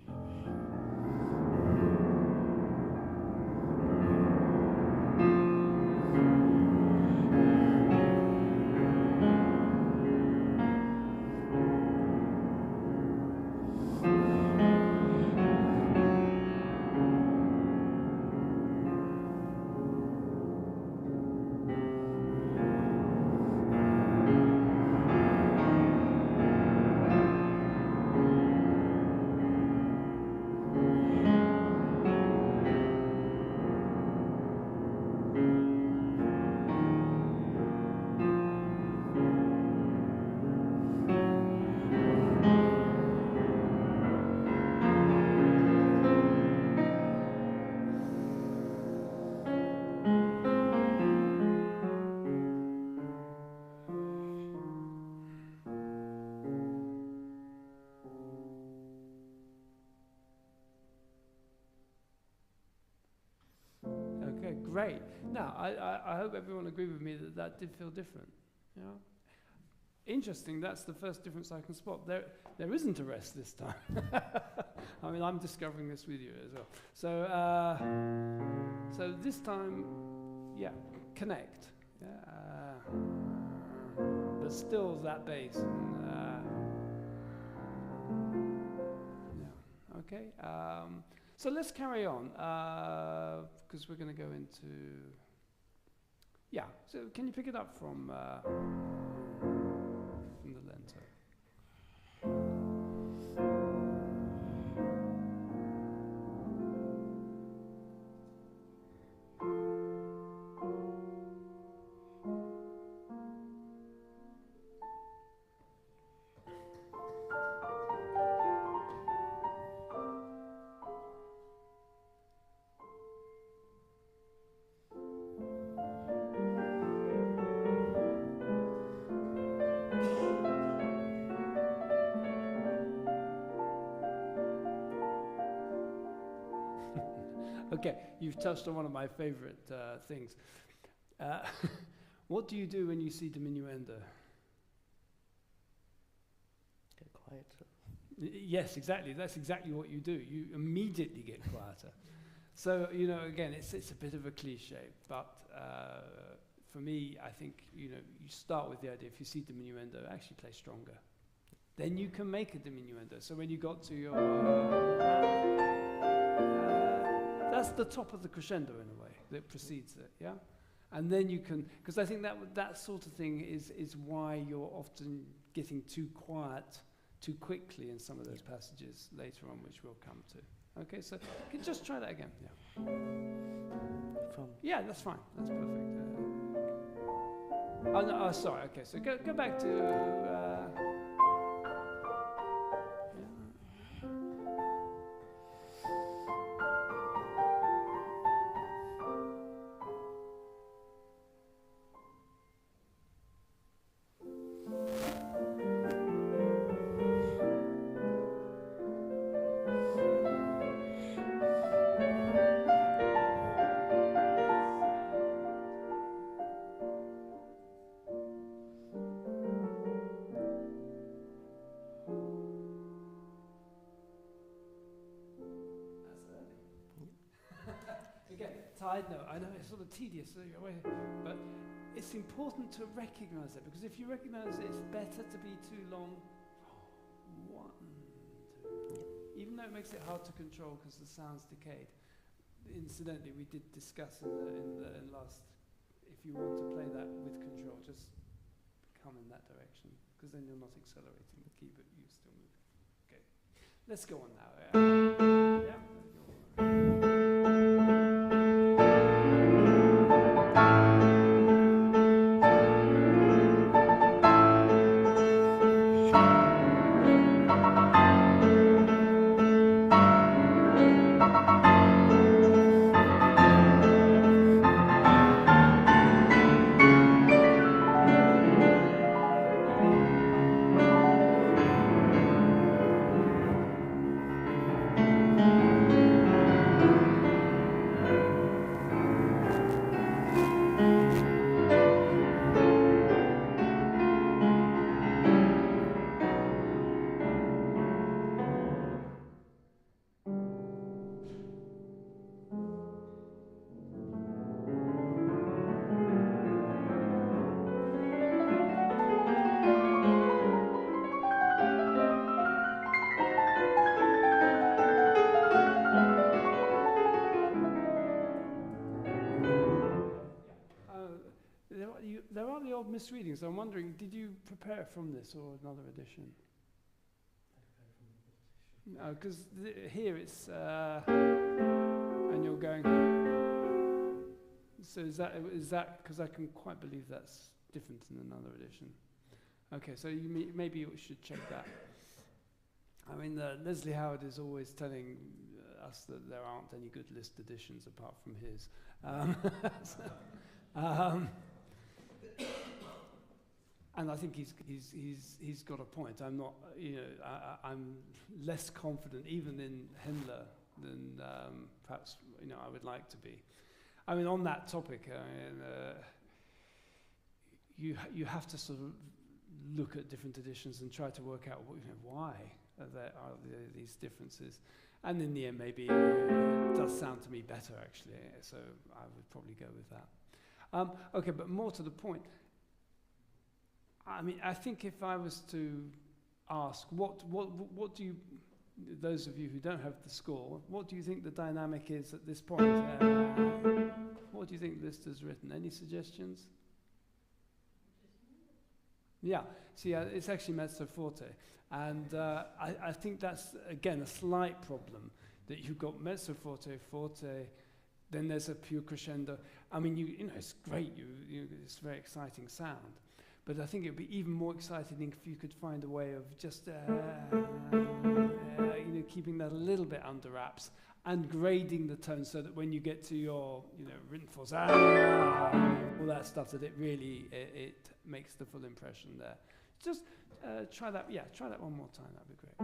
Okay, great. Now, I hope everyone agreed with me that that did feel different. Yeah. Interesting, that's the first difference I can spot. There isn't a rest this time. I mean, I'm discovering this with you as well. So, so this time, yeah, connect. Yeah, but still that bass. Yeah, okay. So let's carry on, because we're going to go into, yeah, so can you pick it up from the lento? Okay, you've touched on one of my favorite things. What do you do when you see diminuendo?
Get quieter.
Yes, exactly. That's exactly what you do. You immediately get quieter. So, you know, again, it's a bit of a cliche, but for me, I think, you know, you start with the idea, if you see diminuendo, actually play stronger. Then you can make a diminuendo. So when you got to your... that's the top of the crescendo in a way that precedes it, yeah? And then you can, because I think that sort of thing is why you're often getting too quiet too quickly in some of those passages later on, which we'll come to. Okay, so you can just try that again. Yeah. Yeah, that's fine. That's perfect. Oh, no, oh, sorry. Okay, so go back to. Side note, I know it's sort of tedious, but it's important to recognize it, because if you recognize it, it's better to be too long. 1, 2. Even though it makes it hard to control because the sound's decayed. Incidentally, we did discuss in the last, if you want to play that with control, just come in that direction, because then you're not accelerating the key, but you're still moving. Okay, let's go on now. Yeah. I'm wondering, did you prepare from this or another edition? No, because here it's, and you're going. So is that because I can quite believe that's different in another edition? Okay, so maybe you should check that. I mean, Leslie Howard is always telling us that there aren't any good LISZT editions apart from his. And I think he's got a point. I'm not, I'm less confident even in Himmler than perhaps I would like to be. I mean, on that topic, you have to sort of look at different editions and try to work out why there are these differences. And in the end, maybe it does sound to me better, actually. So I would probably go with that. Okay, but more to the point. I mean, I think if I was to ask, what do you, those of you who don't have the score, what do you think the dynamic is at this point? What do you think LISZT has written? Any suggestions? Yeah, see, it's actually mezzo forte. And I think that's, again, a slight problem, that you've got mezzo forte, forte, then there's a pure crescendo. I mean, it's great, it's a very exciting sound. But I think it would be even more exciting if you could find a way of just, keeping that a little bit under wraps and grading the tone so that when you get to your, written force, all that stuff, that it really, it makes the full impression there. Just try that, try that one more time, that'd be great.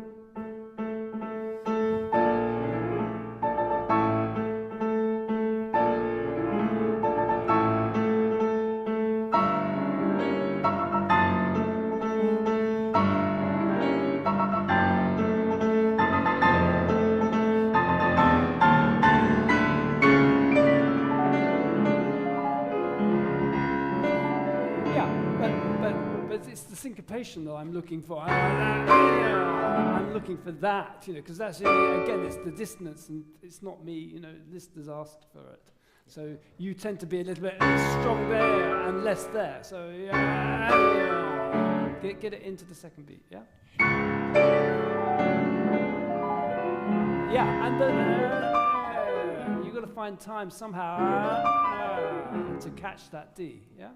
Syncopation that I'm looking for. I'm looking for that, because that's, again, it's the dissonance, and it's not me, LISZT has asked for it. So you tend to be a little bit strong there and less there. So get it into the second beat, yeah? Yeah, and then you've got to find time somehow to catch that D, yeah?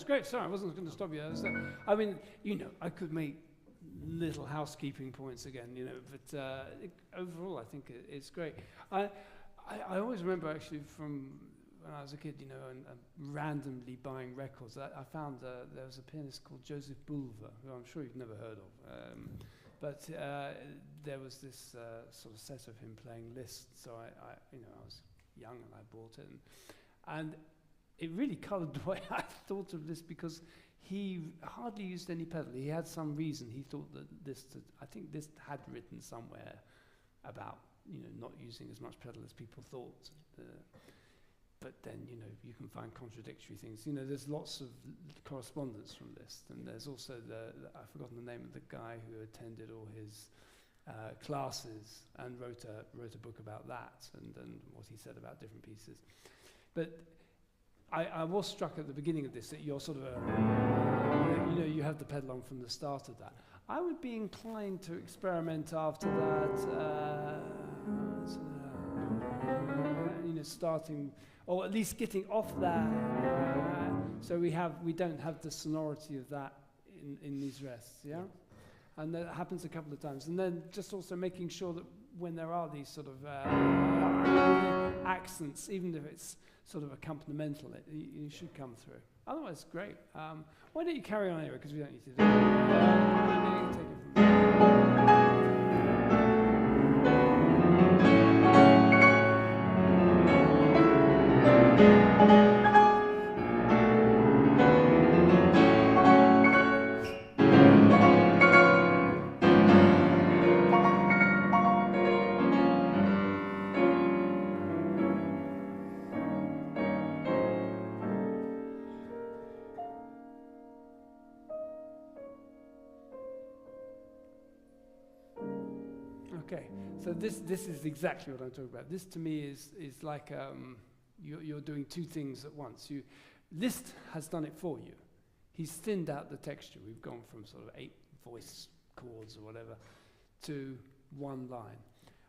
Great, sorry, I wasn't going to stop you. I mean, I could make little housekeeping points again, but overall I think it's great. I always remember actually from when I was a kid, and randomly buying records. I found there was a pianist called Joseph Bulver, who I'm sure you've never heard of, but there was this sort of set of him playing LISZT, so I was young and I bought it, and it really coloured the way I thought of this, because he hardly used any pedal. He had some reason. He thought that I think this had written somewhere about, not using as much pedal as people thought. But then, you can find contradictory things. There's lots of correspondence from LISZT, and there's also I've forgotten the name of the guy who attended all his classes and wrote a book about that, and what he said about different pieces. But I was struck at the beginning of this that you're sort of you have the pedal on from the start of that. I would be inclined to experiment after that. starting, or at least getting off that, so we don't have the sonority of that in these rests, yeah? And that happens a couple of times. And then just also making sure that when there are these sort of accents, even if it's sort of accompanimental, you should come through. Otherwise, great. Why don't you carry on anyway, because we don't need to do it. You take it from there. Okay, so this is exactly what I'm talking about. This to me is like you're doing two things at once. LISZT has done it for you. He's thinned out the texture. We've gone from sort of 8 voice chords or whatever to one line.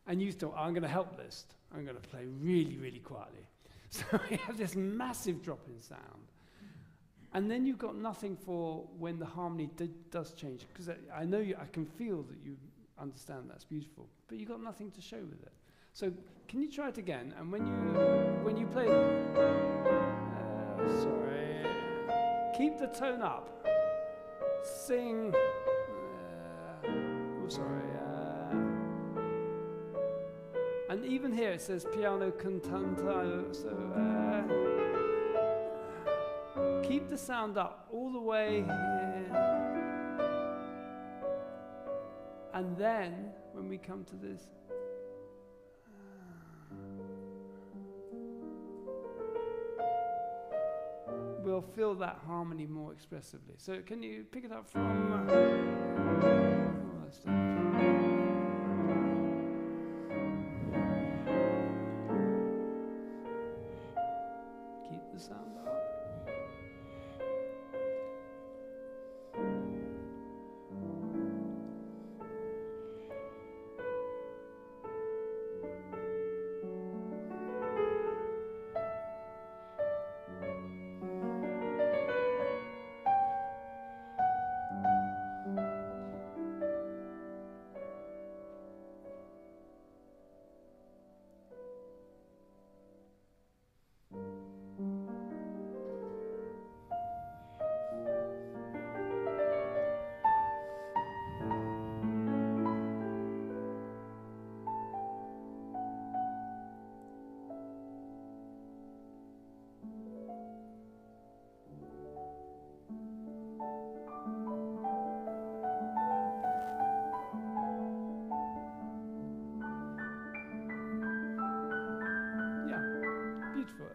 And you thought, I'm going to help LISZT. I'm going to play really, really quietly. So we have this massive drop in sound. And then you've got nothing for when the harmony does change. Because I know I can feel that you understand that's beautiful, but you've got nothing to show with it. So can you try it again? And when you play, sorry, keep the tone up. Sing. And even here it says piano cantante. So keep the sound up all the way. And then, when we come to this, we'll feel that harmony more expressively. So can you pick it up from... Keep the sound up.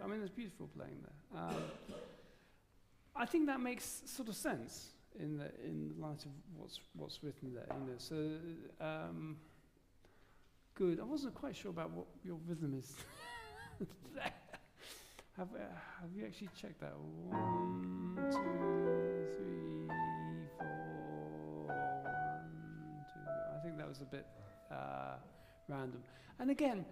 I mean, it's beautiful playing there. I think that makes sort of sense in light of what's written there. You know, so good. I wasn't quite sure about what your rhythm is. Have you actually checked that? 1, 2, 3, 4. 1, 2. I think that was a bit random. And again,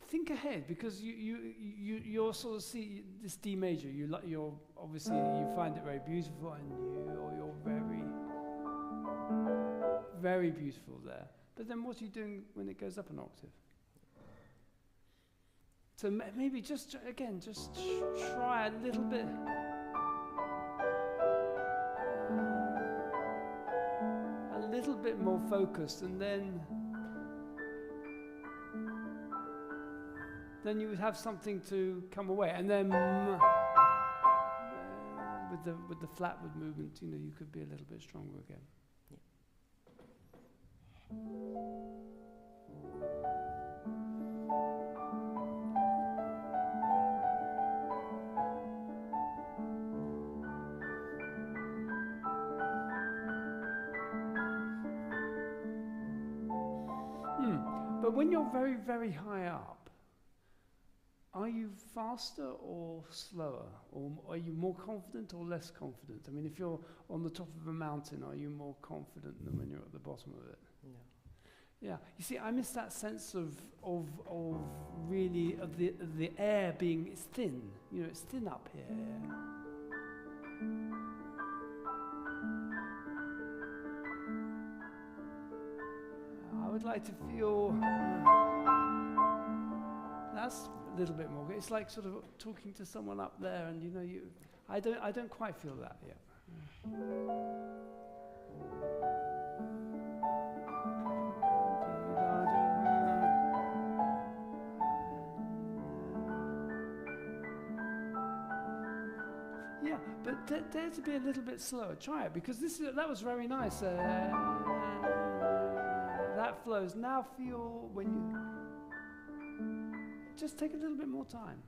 think ahead, because you're sort of see this D major. You're obviously you find it very beautiful, and you're very, very beautiful there. But then, what are you doing when it goes up an octave? So maybe just try a little bit. A little bit more focused, and then you would have something to come away. And then with the flatward movement, you know, you could be a little bit stronger again. But when you're very, very high up, are you faster or slower? Or are you more confident or less confident? I mean, if you're on the top of a mountain, are you more confident than when you're at the bottom of it?
No.
Yeah, you see, I miss that sense of really of the air being, it's thin. You know, it's thin up here. I would like to feel that's a little bit more. It's like sort of talking to someone up there, and you know, I don't quite feel that yet. Yeah, but dare to be a little bit slower. Try it, because that was very nice. That flows. Now feel when you just take a little bit more time.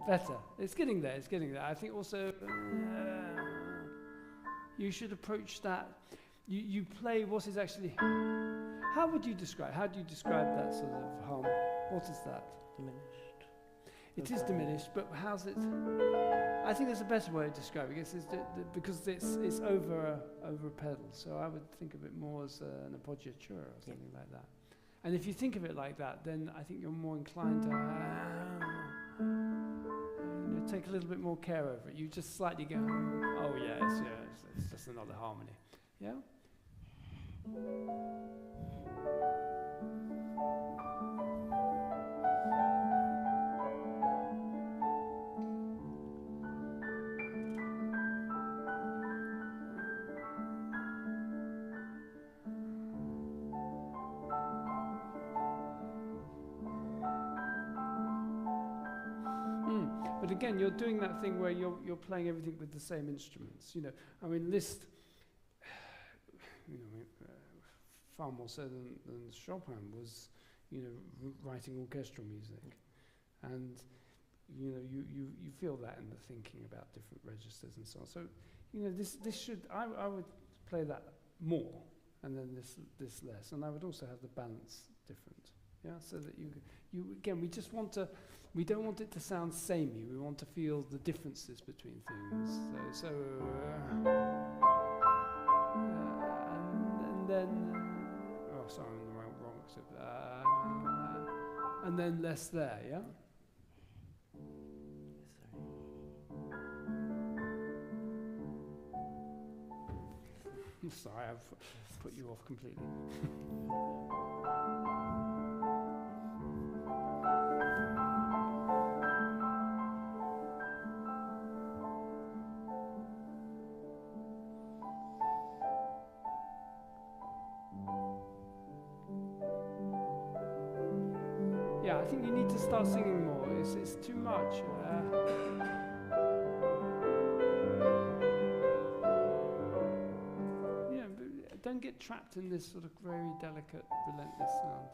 Better. It's getting there. I think also you should approach that. You play what is actually. How do you describe that sort of hum? What is that?
Diminished.
It is diminished, but how's it? I think there's a better way of describing it. Because it's over a pedal. So I would think of it more as an appoggiatura or something like that. And if you think of it like that, then I think you're more inclined to take a little bit more care over it. You just slightly go, oh yeah, it's just another harmony. Yeah? But again, you're doing that thing where you're playing everything with the same instruments. You know, I mean, LISZT, far more so than Chopin was, writing orchestral music, and you feel that in the thinking about different registers and so on. So, this should I would play that more, and then this less, and I would also have the balance different. Yeah, so that you again, we don't want it to sound samey. We want to feel the differences between things. And then, oh, sorry, I'm in the wrong octave. And then less there, yeah. I'm sorry, I've put you off completely. Yeah, I think you need to start singing more. It's too much. Don't get trapped in this sort of very delicate, relentless sound.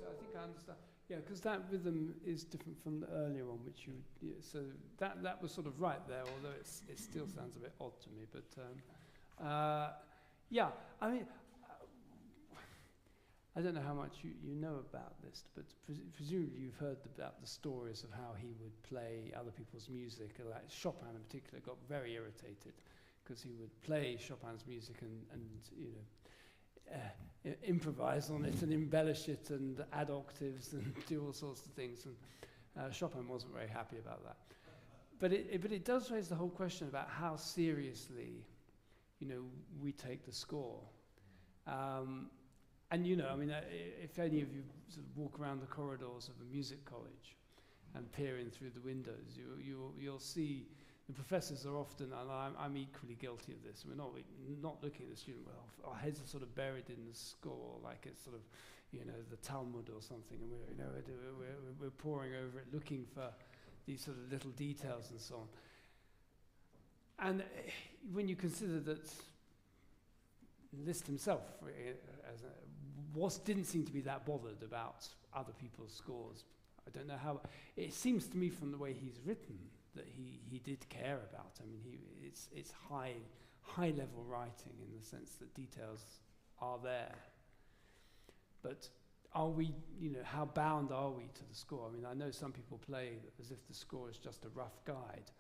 I think I understand. Yeah, because that rhythm is different from the earlier one, which you. Yeah, so that was sort of right there, although it still sounds a bit odd to me. But yeah, I mean, I don't know how much you know about Liszt, but presumably you've heard about the stories of how he would play other people's music. Like Chopin in particular got very irritated because he would play Chopin's music and improvise on it and embellish it and add octaves and do all sorts of things. And Chopin wasn't very happy about that. But it does raise the whole question about how seriously, we take the score. And I mean, if any of you sort of walk around the corridors of a music college and peer in through the windows, you'll see the professors are often, and I'm equally guilty of this. We're not looking at the student. Well, our heads are sort of buried in the score, like it's sort of, the Talmud or something, and we're poring over it, looking for these sort of little details and so on. And when you consider that Liszt himself didn't seem to be that bothered about other people's scores. I don't know how. It seems to me from the way he's written that he did care about. I mean, it's high level writing in the sense that details are there. But are we, how bound are we to the score? I mean, I know some people play as if the score is just a rough guide,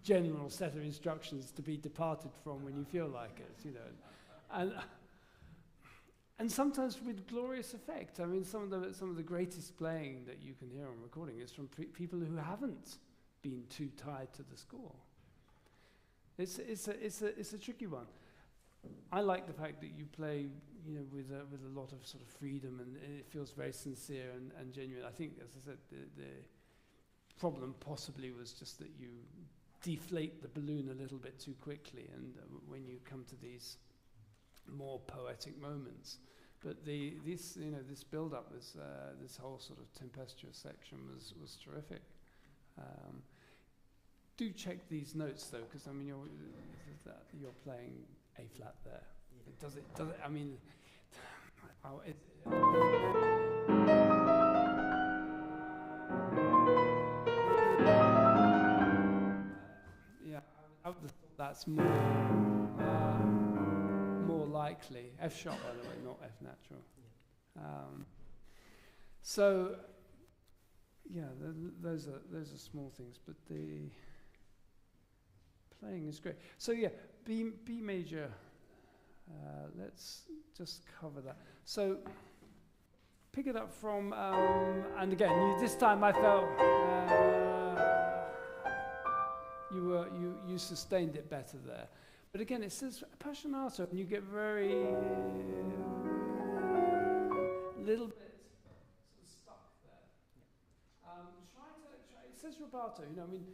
general set of instructions to be departed from when you feel like it, And sometimes with glorious effect. I mean, some of the greatest playing that you can hear on recording is from people who haven't been too tied to the score. It's a tricky one. I like the fact that you play, with a lot of sort of freedom, and it feels very sincere and genuine. I think, as I said, the problem possibly was just that you deflate the balloon a little bit too quickly, and when you come to these more poetic moments. But this build-up was this whole sort of tempestuous section was terrific. Do check these notes though, because I mean you're playing A flat there. Yeah. Does it? I mean, yeah, I would have thought that's more likely. F sharp, by the way, not F natural. Yeah. So, yeah, those are small things, but the playing is great. So yeah, B major. Let's just cover that. So, pick it up from, and again, this time I felt you sustained it better there. But again, it says appassionato, and you get very little bit sort of stuck there. It says rubato. I mean,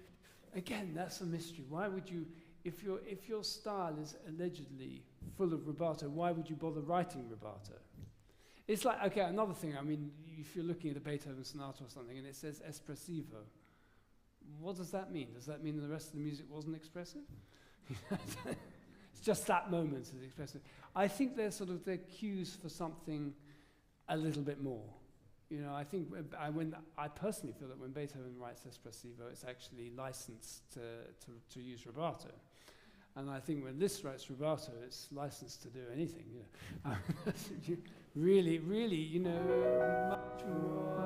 again, that's a mystery. Why would you, if your style is allegedly full of rubato, why would you bother writing rubato? It's like, okay, another thing. I mean, if you're looking at a Beethoven sonata or something, and it says espressivo, what does that mean? Does that mean that the rest of the music wasn't expressive? It's just that moment is expressive. I think they're cues for something a little bit more. I think I personally feel that when Beethoven writes espressivo, it's actually licensed to use rubato. And I think when Liszt writes rubato, it's licensed to do anything. Really, really, much more.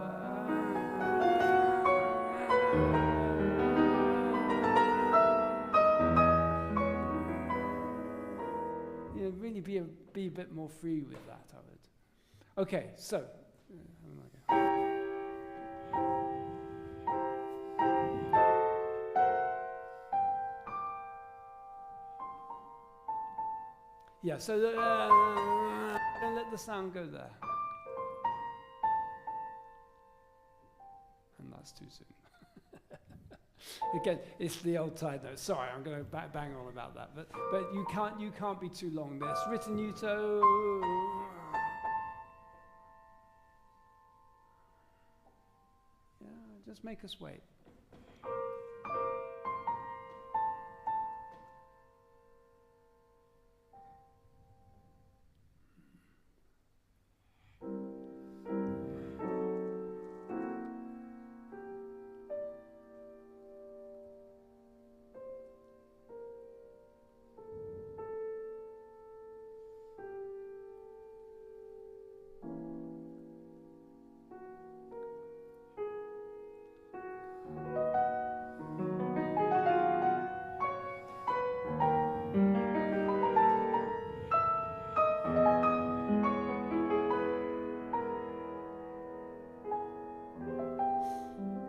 Really be a bit more free with that, I would. Okay, so. Yeah, so don't let the sound go there. And that's too soon. Again, it's the old side note. Sorry, I'm going to bang on about that, but you can't be too long. There's ritenuto. Yeah, just make us wait.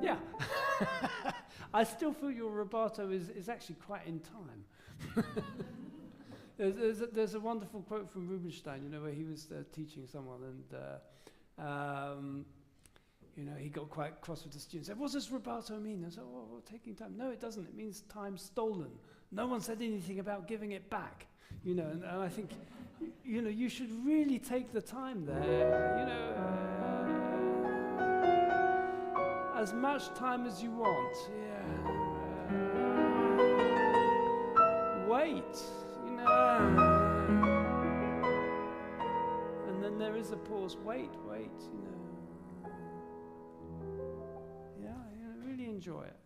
Yeah. I still feel your rubato is actually quite in time. There's a wonderful quote from Rubinstein, you know, where he was teaching someone, and you know, he got quite cross with the students. Said, "What does rubato mean?" I said, "Well, taking time." "No, it doesn't. It means time stolen. No one said anything about giving it back." You know, and I think, you know, you should really take the time there. You know, as much time as you want. Yeah. Wait. You know. And then there is a pause. Wait. You know. Really enjoy it.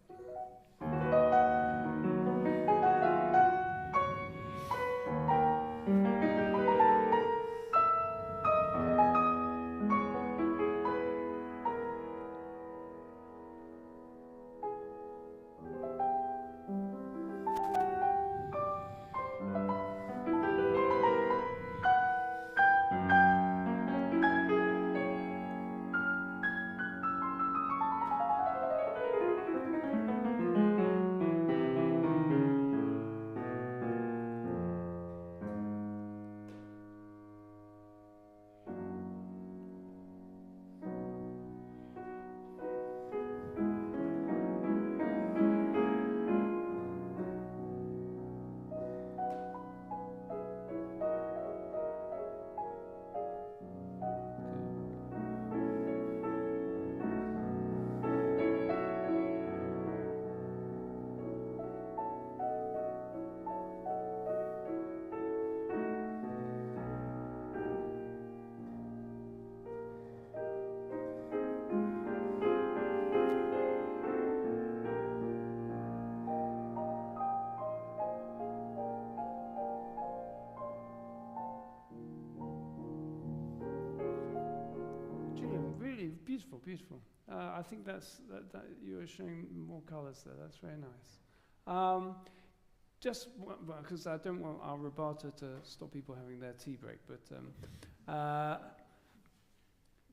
Beautiful. I think that you are showing more colours there. That's very nice. Just because I don't want our rubato to stop people having their tea break, but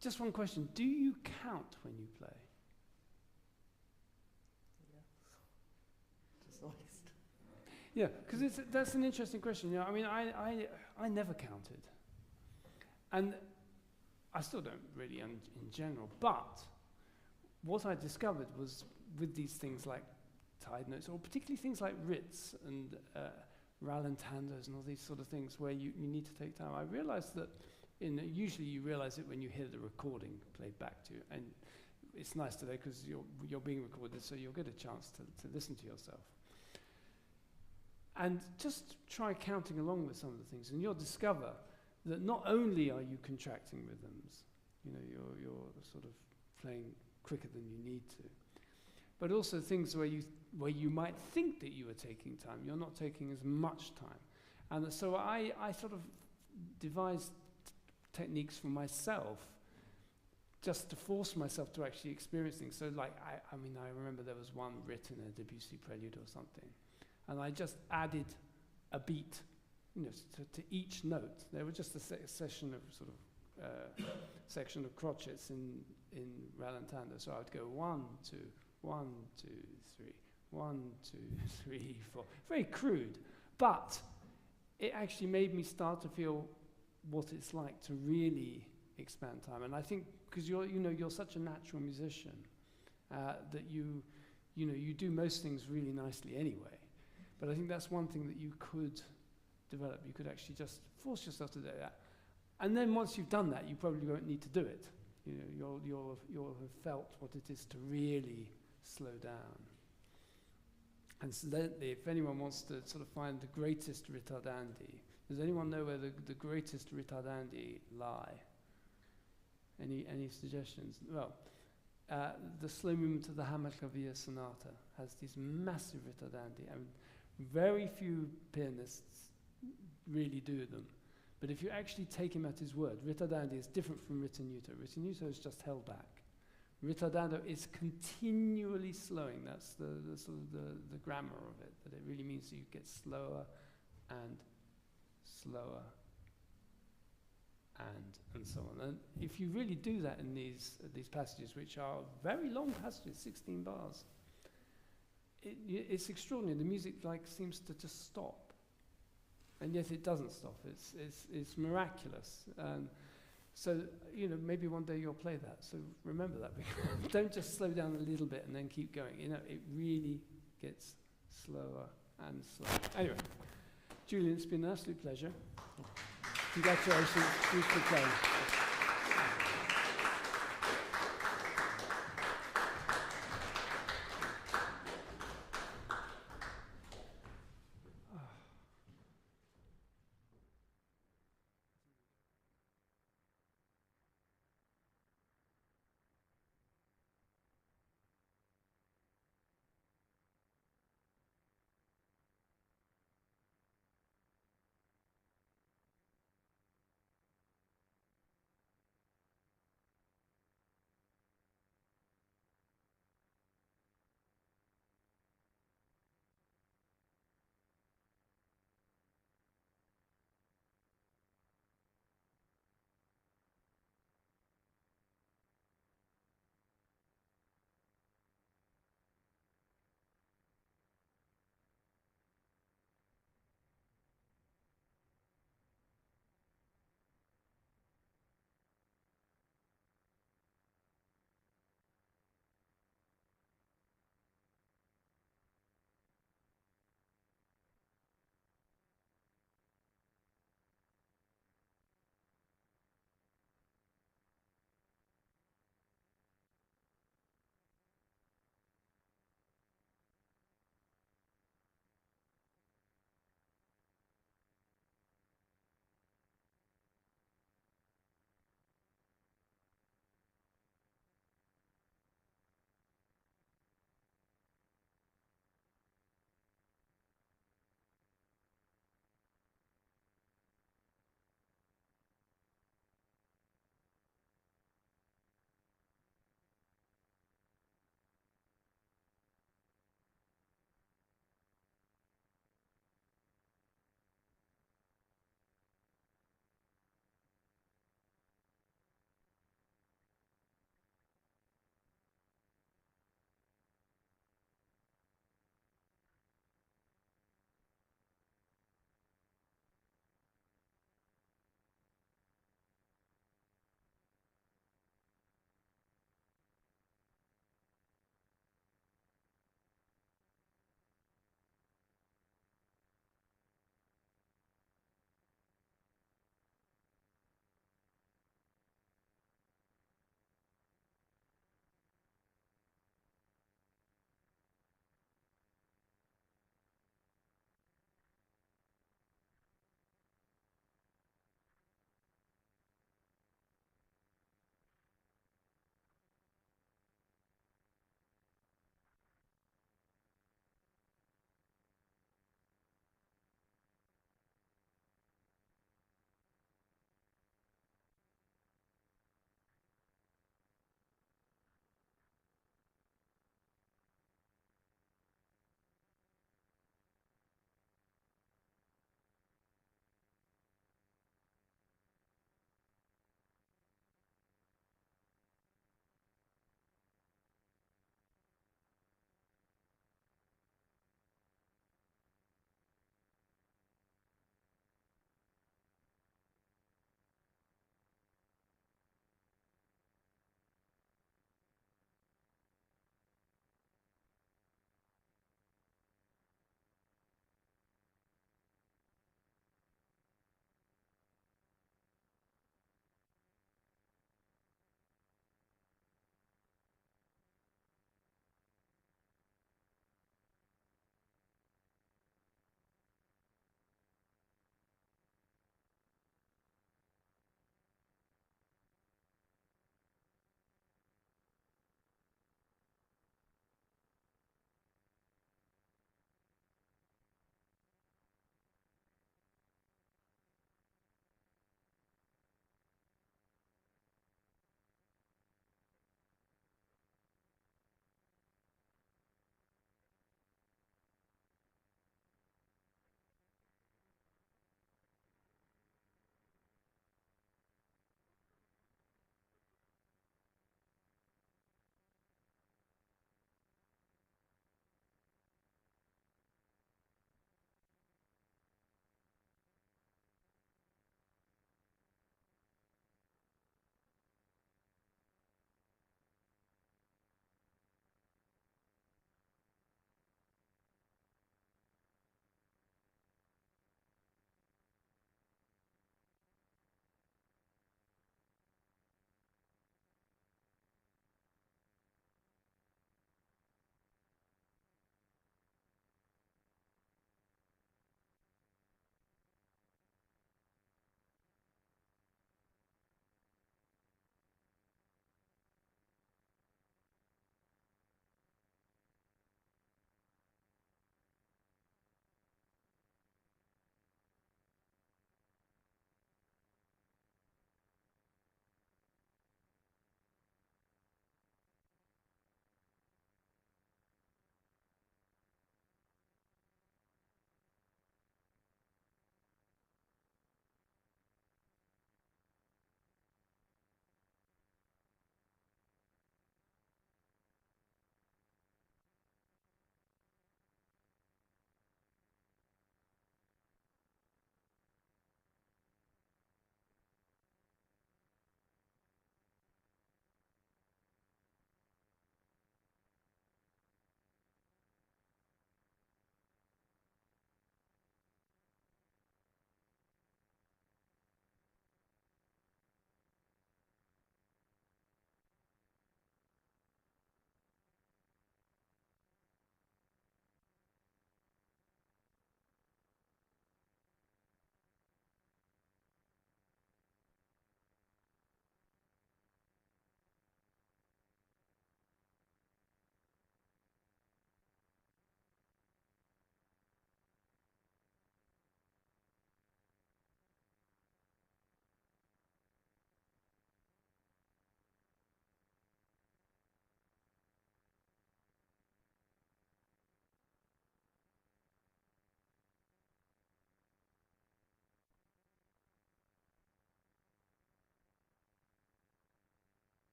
just one question: do you count when you play?
Yes. Just LISZT.
Yeah, because that's an interesting question. You know, I mean, I never counted, and I still don't really in general, but what I discovered was with these things like tied notes, or particularly things like rits and rallentandos and all these sort of things where you need to take time. I realized that usually you realize it when you hear the recording played back to you, and it's nice today because you're being recorded, so you'll get a chance to listen to yourself. And just try counting along with some of the things, and you'll discover that not only are you contracting rhythms, you know, you're sort of playing quicker than you need to, but also things where you might think that you are taking time, you're not taking as much time. And so I sort of devised techniques for myself just to force myself to actually experience things. So like, I mean, I remember there was one writ in a Debussy prelude or something, and I just added a beat, you know, to each note. There was just a section of sort of section of crotchets in rallentando. So I would go 1, 2, 1, 2, 3, 1, 2, 3, 4. Very crude, but it actually made me start to feel what it's like to really expand time. And I think because you're such a natural musician that you do most things really nicely anyway. But I think that's one thing that you could develop. You could actually just force yourself to do that, and then once you've done that, you probably won't need to do it. You know, you'll have felt what it is to really slow down. And incidentally, if anyone wants to sort of find the greatest ritardandi, does anyone know where the greatest ritardandi lie? Any suggestions? Well, the slow movement of the Hammerklavier Sonata has these massive ritardandi, and very few pianists really do them. But if you actually take him at his word, ritardandi is different from ritenuto. Ritenuto is just held back. Ritardando is continually slowing. That's the sort of the grammar of it, that it really means that you get slower and slower and so on. And if you really do that in these passages, which are very long passages, 16 bars, it's extraordinary. The music like seems to just stop, and yet it doesn't stop. It's miraculous. So maybe one day you'll play that. So remember that. Don't just slow down a little bit and then keep going. It really gets slower and slower. Anyway, Julian, it's been an absolute pleasure. Congratulations. Beautiful playing.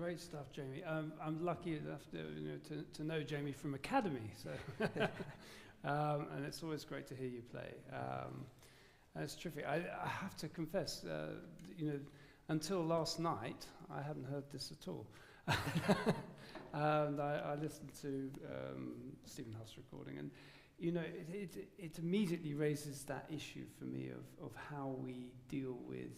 Great stuff, Jamie. I'm lucky enough to know Jamie from Academy, so and it's always great to hear you play. It's terrific. I have to confess, until last night, I hadn't heard this at all. And I listened to Stephen Hough's recording, and it immediately raises that issue for me of how we deal with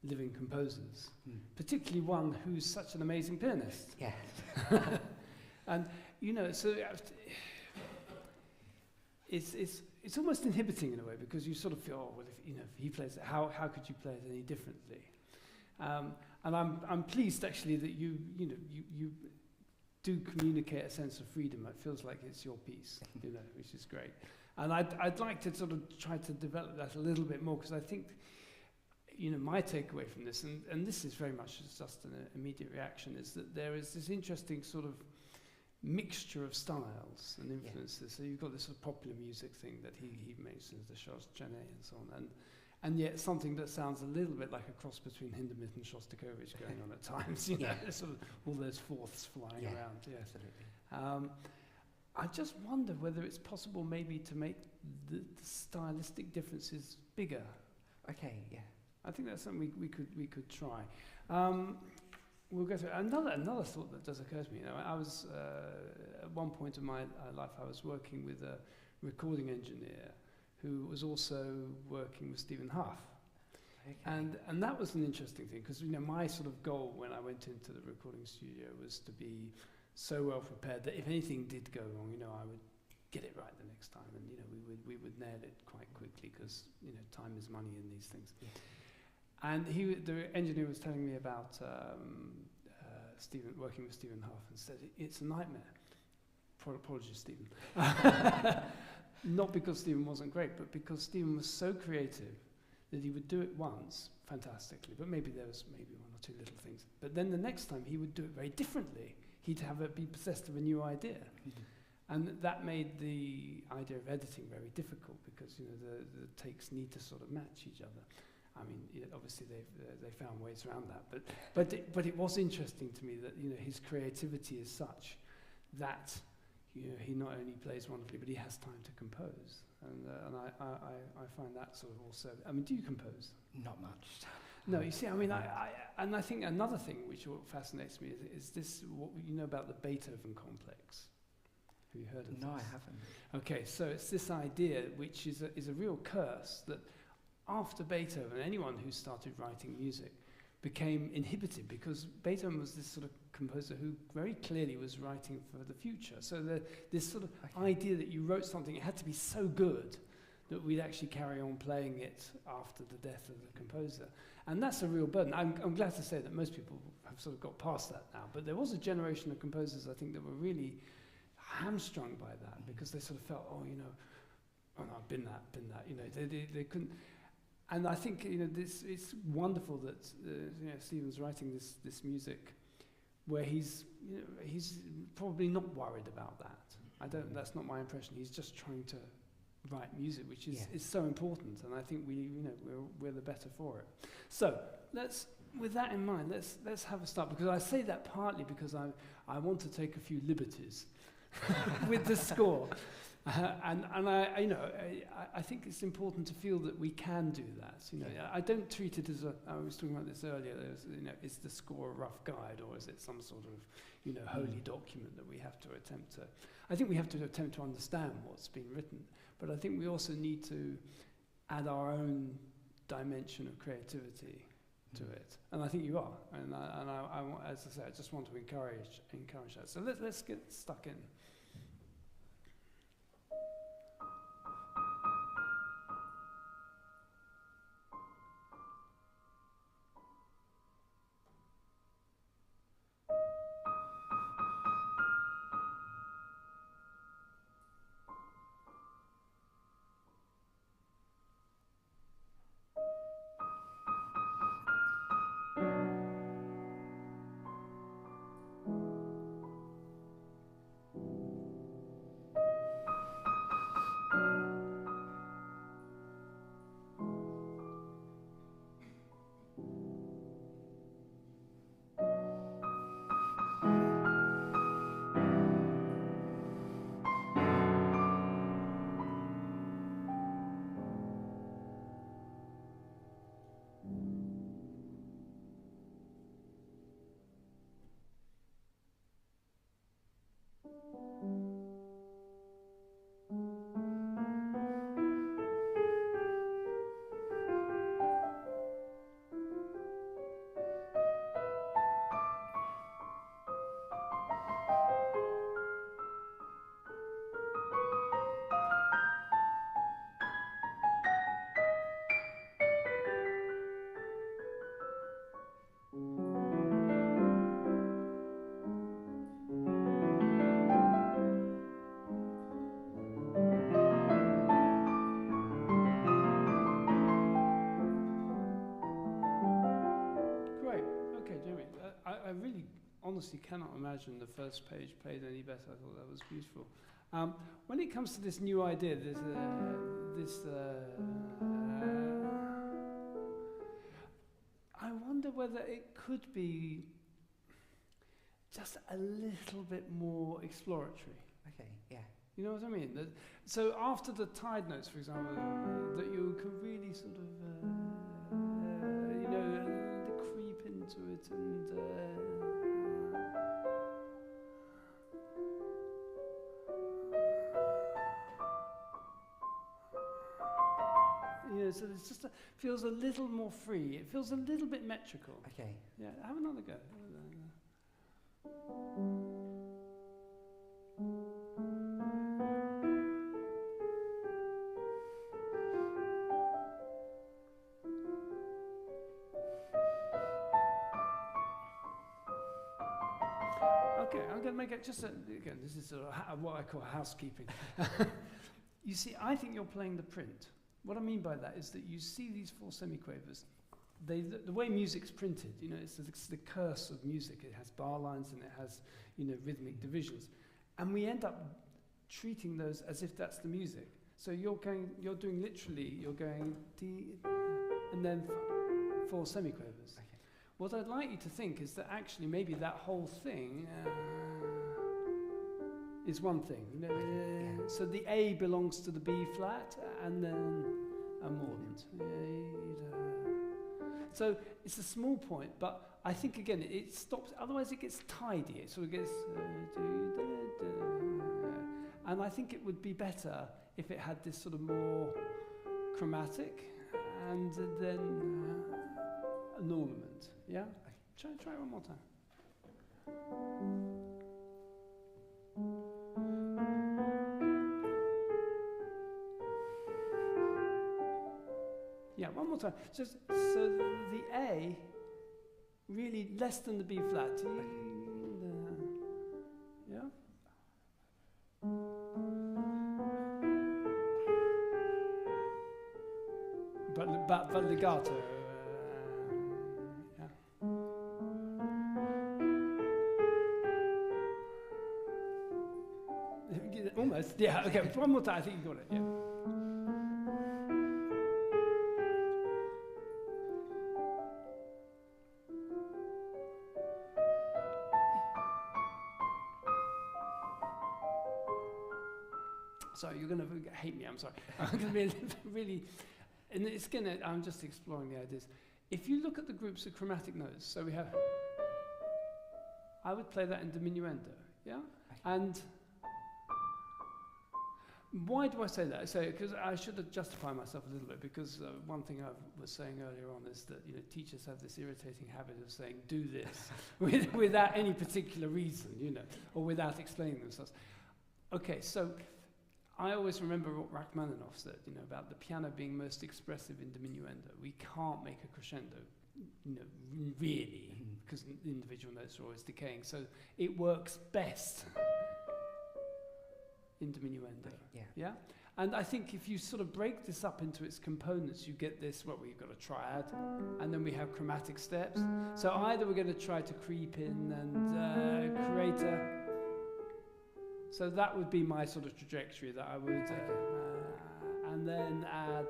living composers, particularly one who's such an amazing pianist.
Yeah.
And so it's almost inhibiting in a way, because you sort of feel, oh well, if he plays it, how could you play it any differently? And I'm pleased actually that you do communicate a sense of freedom. It feels like it's your piece, which is great. And I'd like to sort of try to develop that a little bit more, because I think my takeaway from this, and this is very much just an immediate reaction, is that there is this interesting sort of mixture of styles and influences. Yeah. So you've got this sort of popular music thing that he mentions, the Shostakovich and so on, and yet something that sounds a little bit like a cross between Hindemith and Shostakovich going on at times. Sort of all those fourths flying around. Yeah,
absolutely.
I just wonder whether it's possible maybe to make the stylistic differences bigger.
Okay. Yeah.
I think that's something we could try. We'll go through another thought that does occur to me. I was at one point in my life I was working with a recording engineer who was also working with Stephen Hough. Okay. And that was an interesting thing, because my sort of goal when I went into the recording studio was to be so well prepared that if anything did go wrong, I would get it right the next time, and we would nail it quite quickly, because time is money in these things. Yeah. And the engineer was telling me about working with Stephen Hough, and said it's a nightmare. Apologies, Stephen. Not because Stephen wasn't great, but because Stephen was so creative that he would do it once fantastically, but maybe there was one or two little things. But then the next time he would do it very differently. He'd be possessed of a new idea. Mm-hmm. And that made the idea of editing very difficult, because the takes need to sort of match each other. I mean, obviously they found ways around that, but it was interesting to me that his creativity is such that he not only plays wonderfully, but he has time to compose, and I find that sort of also. I mean, do you compose?
Not much.
No, you see, I mean, I think another thing which fascinates me is this: what about the Beethoven complex. Have you heard of this?
No, I haven't.
Okay, so it's this idea which is a real curse that after Beethoven, anyone who started writing music became inhibited, because Beethoven was this sort of composer who very clearly was writing for the future. So this sort of idea that you wrote something, it had to be so good that we'd actually carry on playing it after the death of the composer. And that's a real burden. I'm glad to say that most people have sort of got past that now, but there was a generation of composers, I think, that were really hamstrung by that, because they sort of felt, oh no, I've been that, they couldn't. And I think it's wonderful that Stephen's writing this music, where he's probably not worried about that. That's not my impression. He's just trying to write music, which is so important, and I think we're the better for it. So with that in mind, let's have a start, because I say that partly because I want to take a few liberties with the score. And I think it's important to feel that we can do that. I don't treat it as I was talking about this earlier. Is the score a rough guide, or is it some sort of holy document that we have to attempt to? I think we have to attempt to understand what's been written, but I think we also need to add our own dimension of creativity to it. And I think you are. And I want, as I say, I just want to encourage that. So let's get stuck in. honestly cannot imagine the first page played any better. I thought that was beautiful. When it comes to this new idea, I wonder whether it could be just a little bit more exploratory.
Okay, yeah.
You know what I mean? So after the tied notes, for example, that you can really sort of, creep into it and... so it's just feels a little more free. It feels a little bit metrical.
Okay.
Yeah, have another go. Okay, I'm going to make it just again. This is sort of what I call housekeeping. You see, I think you're playing the print. What I mean by that is that you see these 4 semiquavers. The way music's printed, it's the curse of music. It has bar lines and it has, rhythmic divisions, and we end up treating those as if that's the music. So you're doing literally, you're going D, and then 4 semiquavers.
Okay.
What I'd like you to think is that actually maybe that whole thing is one thing.
Yeah.
So the A belongs to the B flat, and then a mordant. So it's a small point, but I think again it stops. Otherwise, it gets tidy. It sort of gets, and I think it would be better if it had this sort of more chromatic, and then an ornament. Yeah. Try it one more time. Yeah, one more time. Just so the A really less than the B flat. Yeah. But legato. Yeah. Almost. Yeah. Okay. One more time. I think you got it. Yeah. Sorry, you're going to hate me, I'm sorry. I'm going to be really, and it's going to, I'm just exploring the ideas. If you look at the groups of chromatic notes, so we have, I would play that in diminuendo, yeah?
Okay.
And why do I say that? So, because I should justify myself a little bit, because one thing I was saying earlier on is that, teachers have this irritating habit of saying, do this, without any particular reason, or without explaining themselves. Okay, so I always remember what Rachmaninoff said, about the piano being most expressive in diminuendo. We can't make a crescendo, really, because individual notes are always decaying. So it works best in diminuendo. Yeah. And I think if you sort of break this up into its components, you get this. We've got a triad, and then we have chromatic steps. So either we're going to try to creep in and create a. So that would be my sort of trajectory that I would, and then add,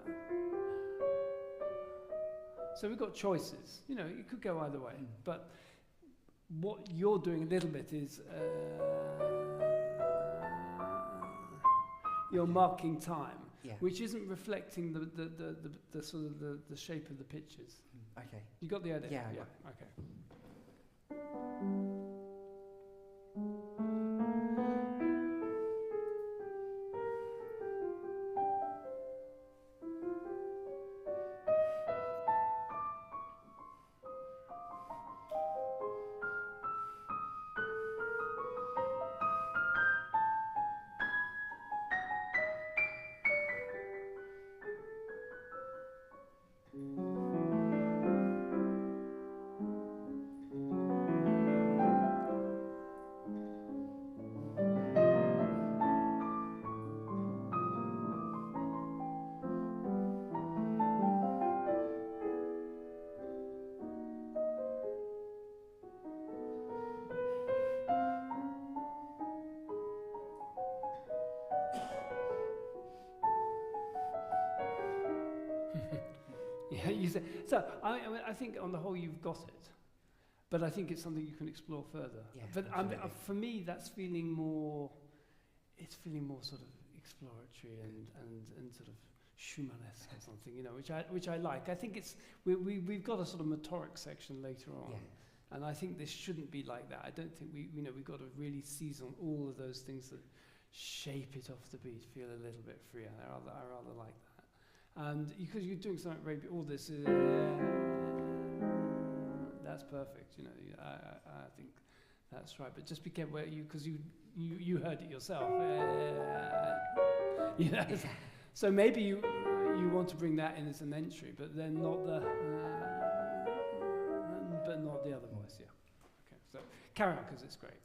yeah. So we've got choices. It could go either way. But what you're doing a little bit is you're marking time, which isn't reflecting the sort of the shape of the pitches.
Okay.
You got the idea?
Yeah.
Okay. You say, so I think on the whole you've got it, but I think it's something you can explore further.
Yeah,
but
absolutely.
for me, that's feeling more. It's feeling more sort of exploratory and sort of Schumannesque or something, you know, which I like. I think we've got a sort of motoric section later on.
Yeah.
And I think this shouldn't be like that. I don't think we've got to really seize on all of those things that shape it off the beat, feel a little bit freer. I rather like that. And because you're doing something very, all this is, that's perfect, you know. I think that's right. But just be careful because you heard it yourself. You know. So maybe you want to bring that in as an entry, but then not the. But not the other voice, yeah. Okay, so carry on because it's great.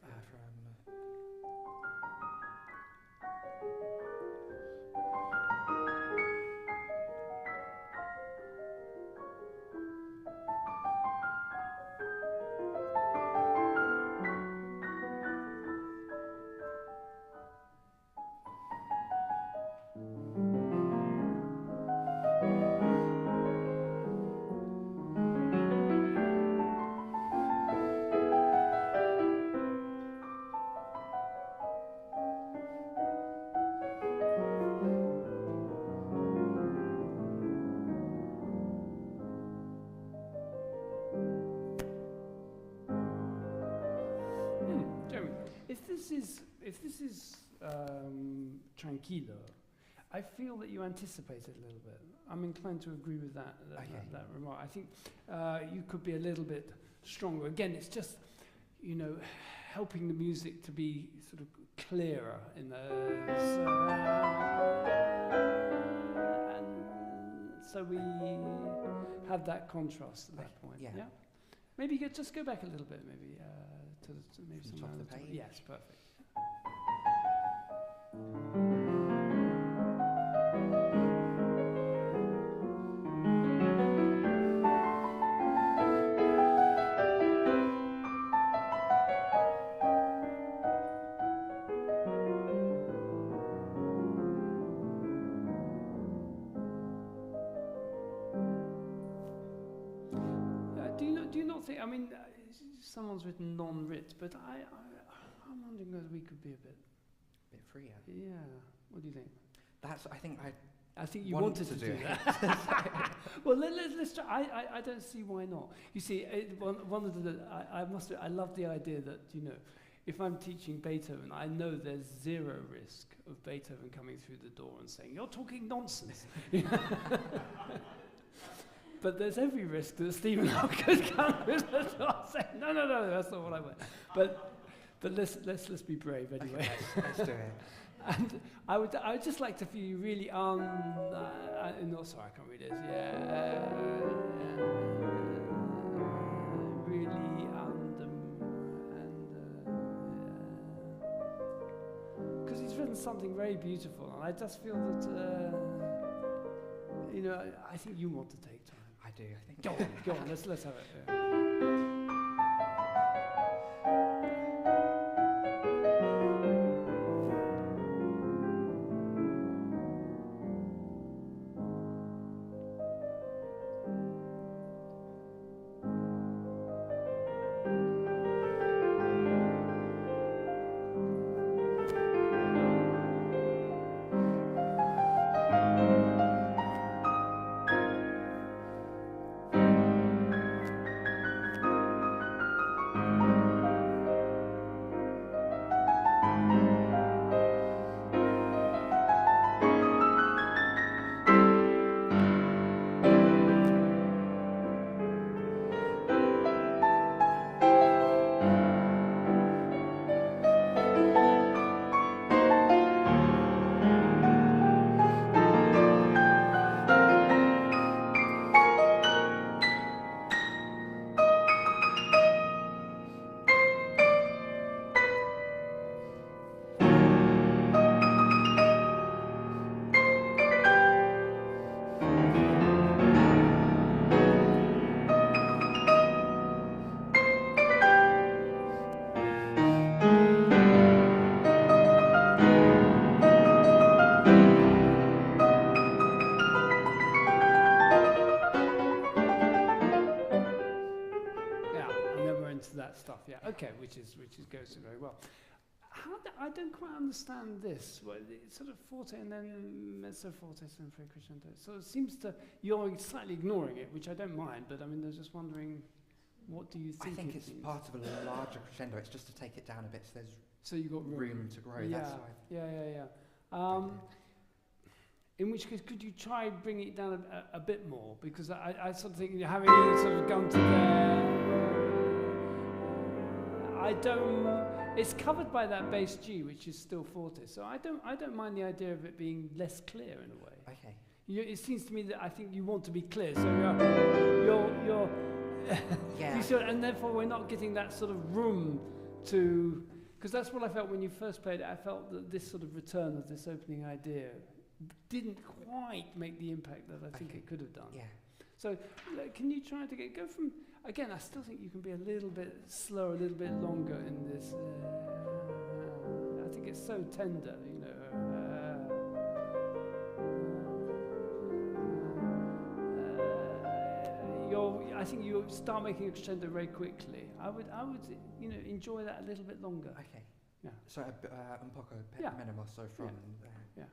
If this is tranquilo, I feel that you anticipated a little bit. I'm inclined to agree with that remark. I think you could be a little bit stronger. Again, it's just, you know, helping the music to be sort of clearer in the. And so we have that contrast at that point. Yeah. Maybe you could just go back a little bit, maybe to maybe
From top of the page.
Yes, perfect. Do you not think? I mean, someone's written non-writ, but I'm wondering whether we could be a bit
freer.
Yeah. What do you think?
I think
you wanted to do that. Well, let's try. I don't see why not. You see, one of the I love the idea that, you know, if I'm teaching Beethoven, I know there's zero risk of Beethoven coming through the door and saying, "You're talking nonsense." But there's every risk that Stephen could come through the door saying, "No, that's not what I want." But let's be brave anyway.
Okay, let's do it.
And I would just like to feel you really no, sorry, I can't read this. Really because he's written something very beautiful, and I just feel that you know, I think you want to take time.
I do. I think.
Go on. Let's have it. Yeah. into that stuff. Yeah. Okay, which goes very well. I don't quite understand this. Well, it's sort of forte and then mezzo forte and crescendo. So it seems you're slightly ignoring it, which I don't mind. But I mean, I was just wondering, what do you think?
I think it's
means?
part of a larger crescendo. It's just to take it down a bit, so
you got
room to grow.
Yeah.
That's why.
Yeah. In which case, could you try bringing it down a bit more? Because I sort of think having sort of gone to there, I don't. It's covered by that bass G, which is still forte. So I don't mind the idea of it being less clear in a way.
Okay.
It seems to me that I think you want to be clear. So you're
Yeah.
you see, and therefore we're not getting that sort of room to. Because that's what I felt when you first played it. I felt that this sort of return of this opening idea didn't quite make the impact that I think it could have done.
Yeah.
So can you try to go from, again, I still think you can be a little bit slower, a little bit longer in this. I think it's so tender, you know. I think you start making a crescendo very quickly. I would, enjoy that a little bit longer.
Okay.
Yeah.
So un poco
Yeah.
meno mosso from
Yeah.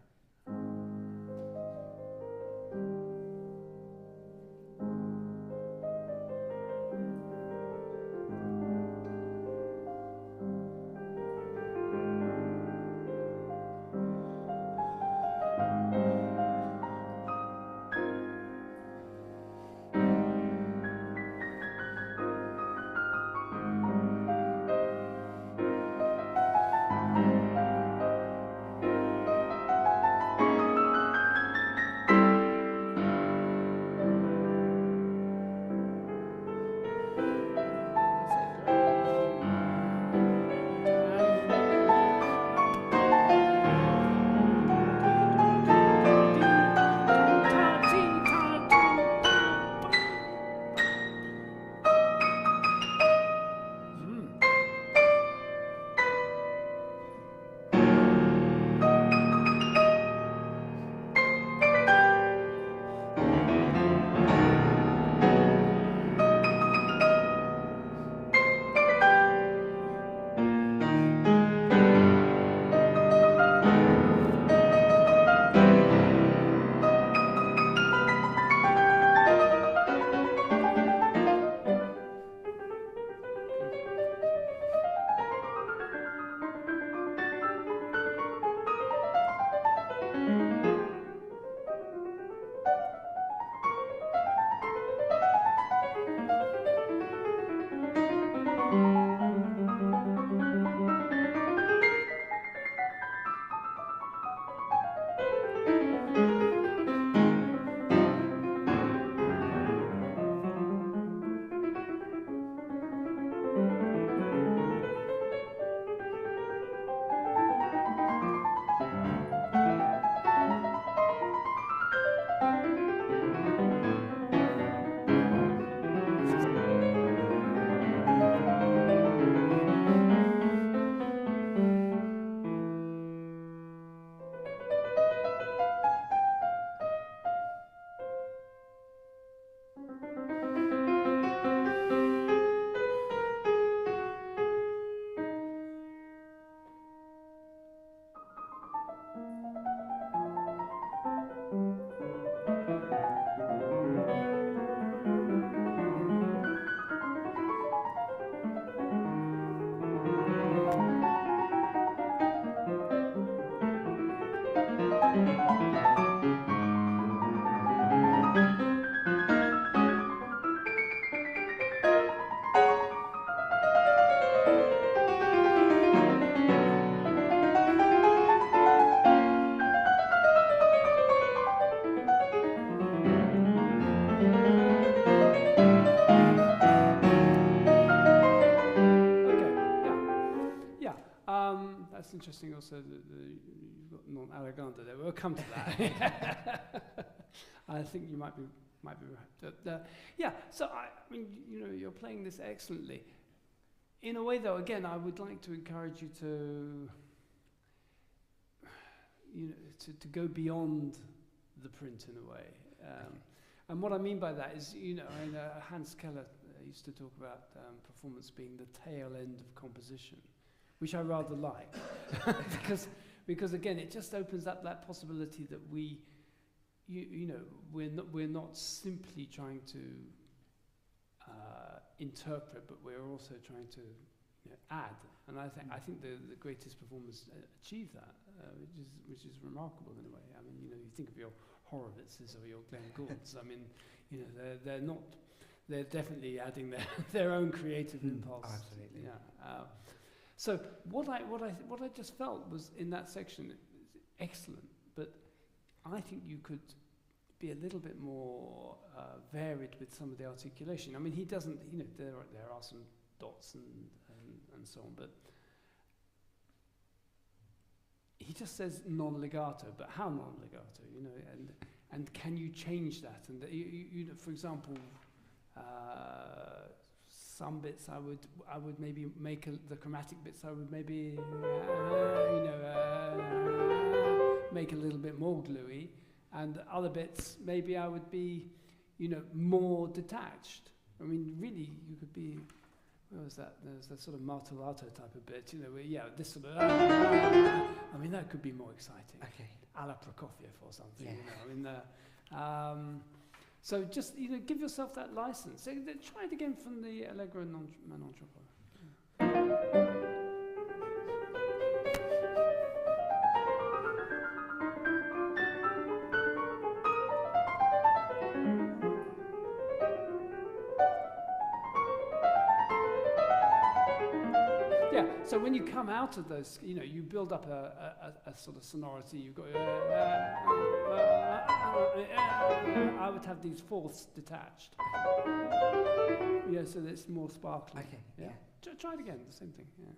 That's interesting also that you've got non-allegando there. We'll come to that. I think you might be right. But, yeah, so I mean, you're playing this excellently. In a way, though, again, I would like to encourage you to, to go beyond the print in a way. And what I mean by that is, Hans Keller used to talk about performance being the tail end of composition, which I rather like, because again, it just opens up that possibility that we're not simply trying to interpret, but we're also trying to add. And I think the greatest performers achieve that, which is remarkable in a way. I mean, you think of your Horowitzes or your Glenn Goulds. I mean, they're definitely adding their own creative impulse.
Absolutely.
Yeah. So what I just felt was in that section excellent, but I think you could be a little bit more varied with some of the articulation. I mean, he doesn't. There are some dots and so on, but he just says non-legato. But how non-legato? And can you change that? And for example, some bits I would maybe make the chromatic bits I would maybe make a little bit more gluey, and other bits maybe I would be more detached. I mean, really, you could be. What was that? There's that sort of martellato type of bit, where, this sort of. I mean, that could be more exciting.
Okay.
A la Prokofiev or something.
Yeah.
I mean, so just give yourself that license. So, try it again from the Allegro non troppo. So when you come out of those, you build up a sort of sonority. You've got. I would have these fourths detached. Yeah, so that it's more sparkly.
Okay. Yeah.
Try it again. The same thing. Yeah.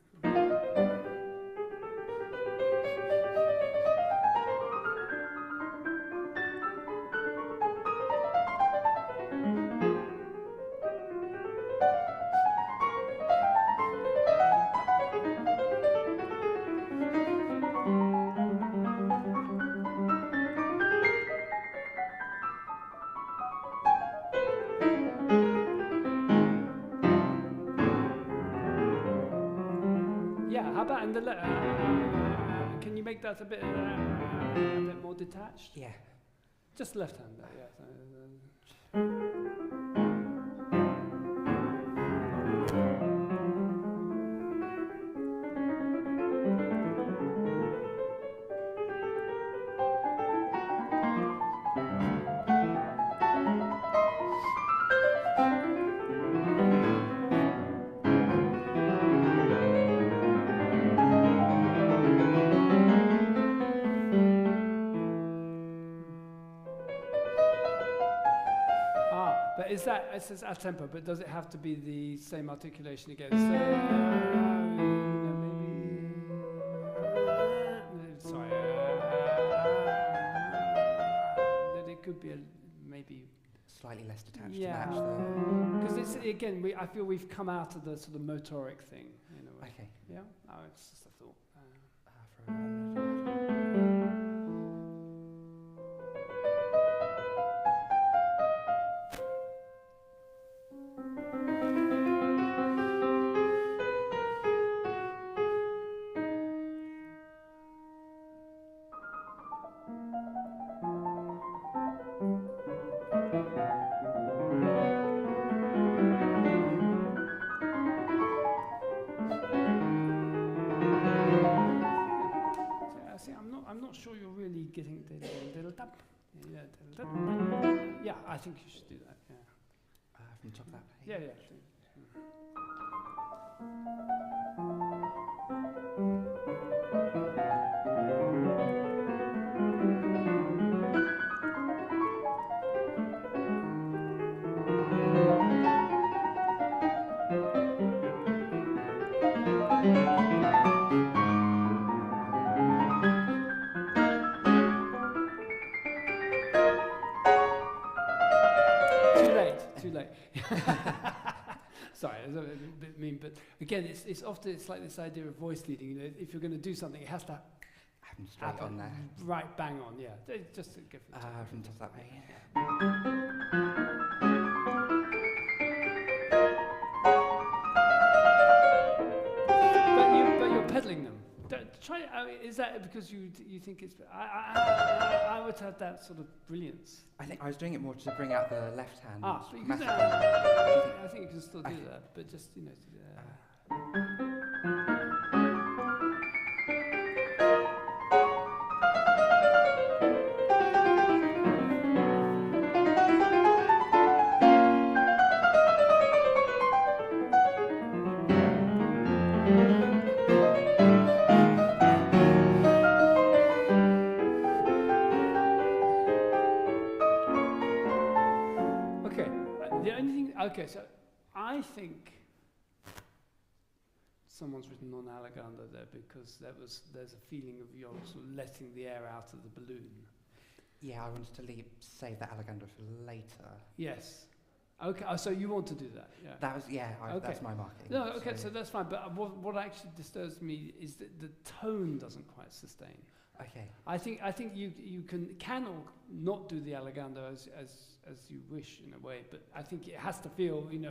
And can you make that a bit more detached?
Yeah.
Just left hand there, yeah. Is that, it says a tempo, but does it have to be the same articulation again? So, maybe, sorry, that it could be maybe
slightly less detached to
yeah,
match
because it's again, I feel we've come out of the sort of motoric thing in a way.
Okay.
Yeah, it's just a thought. Getting yeah, I think you should do that. Yeah.
From the top of that page.
Yeah. Too late. Sorry, it's a bit mean, but again, it's often like this idea of voice leading. If you're going to do something, it has to
happen straight on there.
Right, bang on. Yeah, just to give it
from the top of that page.
try. Is that because you think it's? I would have that sort of brilliance.
I think I was doing it more to bring out the left hand.
But you can,
masculine.
I think you can still do that, but just Okay, so I think someone's written on Allegando there because there's a feeling of you're sort of letting the air out of the balloon.
Yeah, I wanted to save that Allegando for later.
Yes. Okay, so you want to do that? Yeah.
That was that's my marking.
No, okay, so that's fine. But what actually disturbs me is that the tone doesn't quite sustain.
Okay.
I think you can or not do the Allegando as you wish in a way, but I think it has to feel it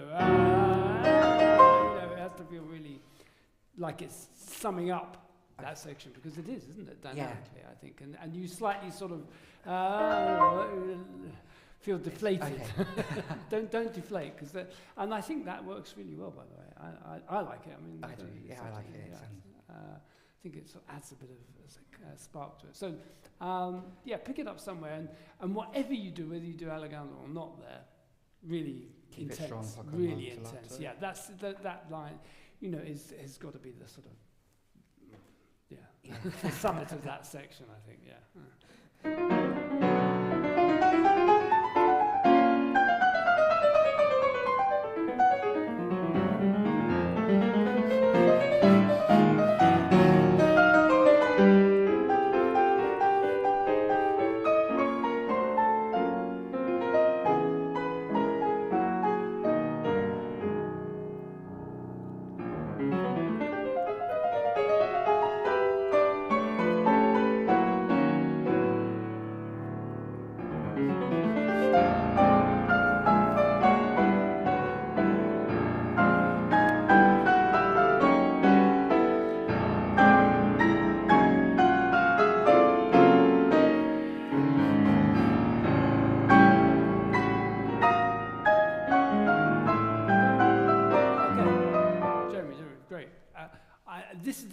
has to feel really like it's summing up that section, because it is, isn't it, dynamically? I think, and you slightly sort of feel deflated.
Okay.
don't deflate, and I think that works really well. By the way, I like it. I mean,
I do. Yeah, I like it.
I think it sort of adds a bit of spark to it. So, pick it up somewhere, and whatever you do, whether you do Allegando or not, there, really
keep
intense,
it strong,
really intense. Yeah, that's that line. Has got to be the sort of the summit of that section, I think. Yeah.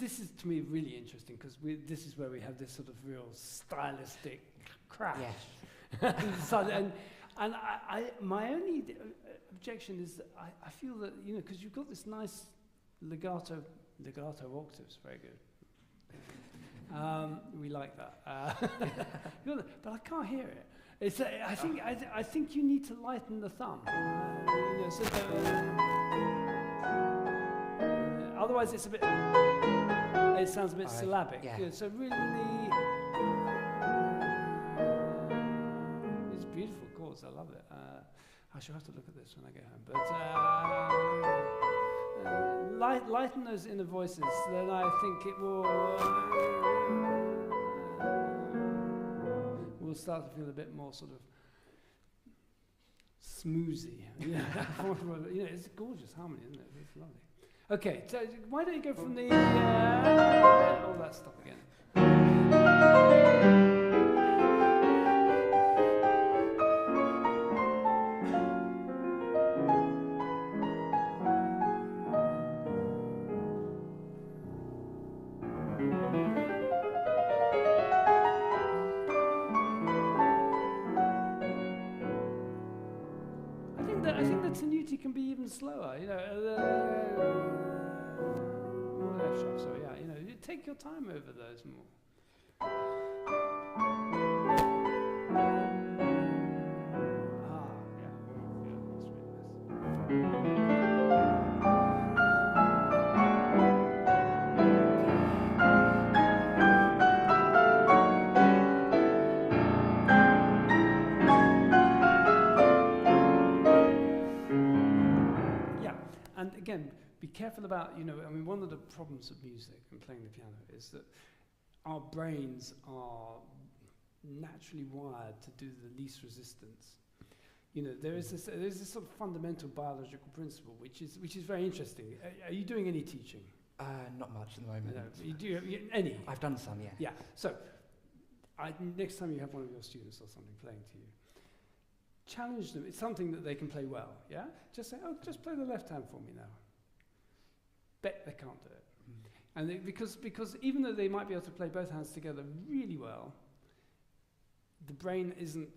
This is to me really interesting, because this is where we have this sort of real stylistic crash. Yes. and my only objection is that I feel that because you've got this nice legato octaves, very good. We like that. But I can't hear it. It's I think you need to lighten the thumb. So otherwise it's a bit. It sounds a bit syllabic. Yeah. So really, it's beautiful chords. I love it. I shall have to look at this when I get home. But lighten those inner voices, then I think it will start to feel a bit more sort of smoothie. It's a gorgeous harmony, isn't it? It's lovely. Okay, so why don't you go from the all that stuff again? I think the tenuti can be even slower. F sharp, sorry, you take your time over those more. And again, be careful about, one of the problems of music and playing the piano is that our brains are naturally wired to do the least resistance. There is this sort of fundamental biological principle which is very interesting. Are you doing any teaching?
Not much at the moment.
No, you do any?
I've done some, yeah.
Yeah. So, next time you have one of your students or something playing to you, challenge them. It's something that they can play well. Yeah. Just say, "Oh, just play the left hand for me now." Bet they can't do it, and because even though they might be able to play both hands together really well, the brain isn't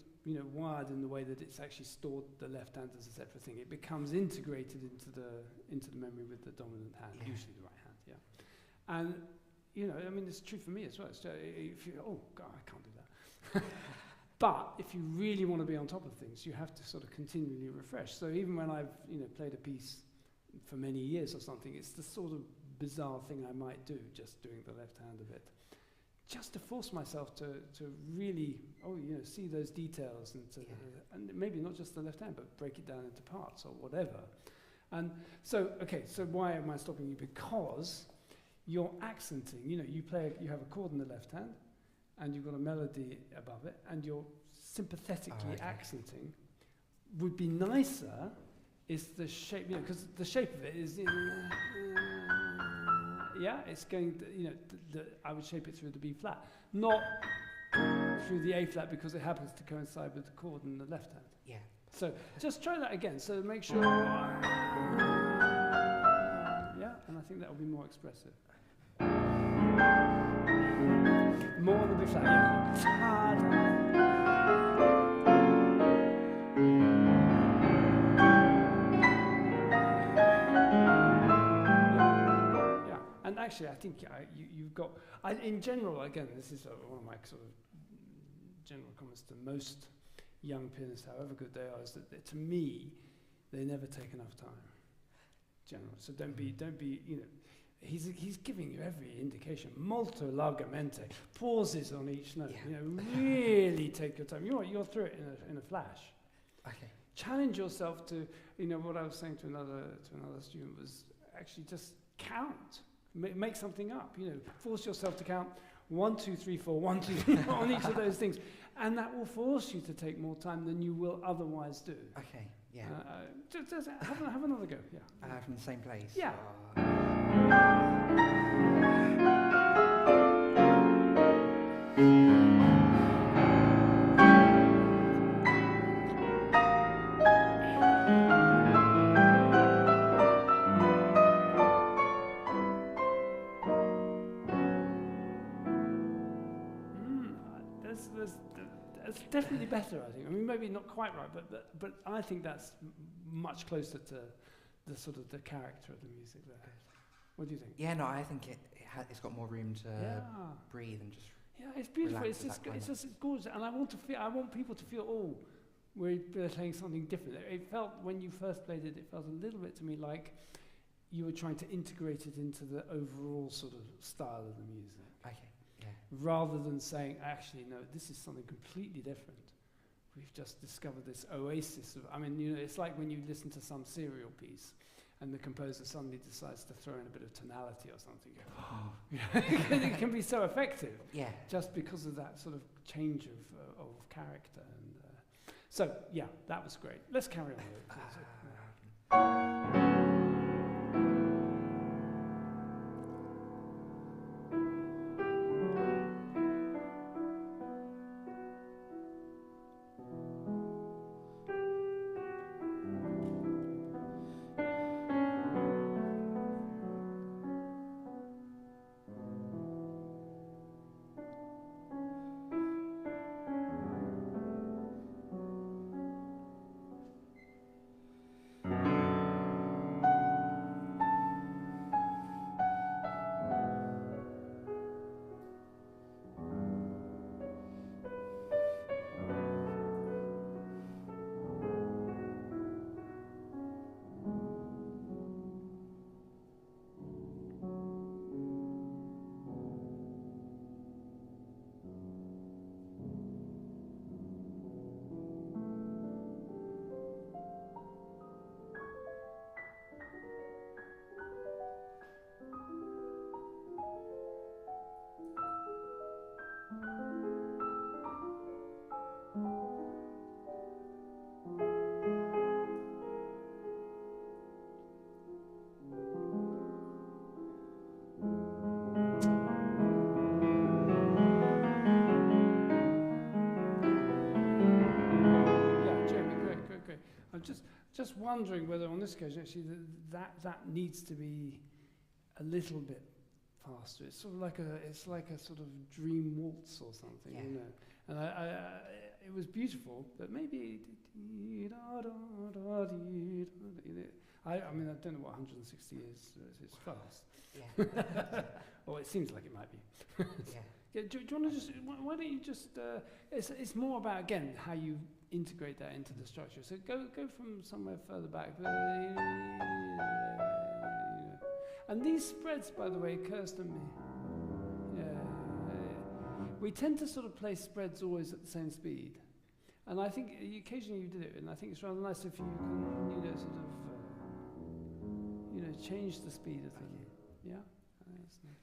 wired in the way that it's actually stored the left hand as a separate thing. It becomes integrated into the memory with the dominant hand, usually the right hand. Yeah, and it's true for me as well. So if you oh God, I can't do that. But if you really want to be on top of things, you have to sort of continually refresh. So even when I've played a piece for many years or something, it's the sort of bizarre thing I might do, just doing the left hand a bit, just to force myself to really see those details and maybe not just the left hand, but break it down into parts or whatever. And so why am I stopping you? Because you're accenting. You have a chord in the left hand, and you've got a melody above it, and you're sympathetically accenting. Would be nicer is the shape, because the shape of it is, it's going, I would shape it through the B flat, not through the A flat because it happens to coincide with the chord in the left hand.
Yeah.
So just try that again. So make sure, and I think that will be more expressive. More on the B flat. And actually, I think you've got, in general, again, this is one of my sort of general comments to most young pianists, however good they are, is that to me, they never take enough time. General. So don't be, he's giving you every indication. Molto largamente, pauses on each note. Really take your time. You're through it in a flash.
Okay.
Challenge yourself to, what I was saying to another student was actually just count. Make something up. Force yourself to count 1, 2, 3, 4, 1, 2, 3, 4 on each of those things, and that will force you to take more time than you will otherwise do.
Okay. Yeah.
Just have another go. Yeah.
From the same place.
Yeah. That's definitely better, I think. I mean, maybe not quite right, but I think that's much closer to the sort of the character of the music there. What do you think?
Yeah, no, I think it's got more room to breathe and just.
Yeah, it's beautiful. It's just gorgeous, and I want people to feel, oh, we're playing something different. It felt when you first played it, it felt a little bit to me like you were trying to integrate it into the overall sort of style of the music.
Okay. Yeah.
Rather than saying, actually, no, this is something completely different. We've just discovered this oasis of, it's like when you listen to some serial piece and the composer suddenly decides to throw in a bit of tonality or something. It can be so effective. Yeah. Just because of that sort of change of character. And that was great. Let's carry on with it. just wondering whether on this occasion actually that needs to be a little bit faster. It's sort of like a sort of dream waltz or something, you know. And it was beautiful, but maybe I mean, I don't know what 160 is. It's fast.
Yeah.
Or it seems like it might be.
Yeah.
Yeah, do you want to just? Why don't you just? It's more about again how you integrate that into the structure. So go from somewhere further back. And these spreads, by the way, occurs to me. Yeah. We tend to sort of play spreads always at the same speed, and I think occasionally you do it, and I think it's rather nice if you can, sort of, change the speed of things. Yeah, that's nice.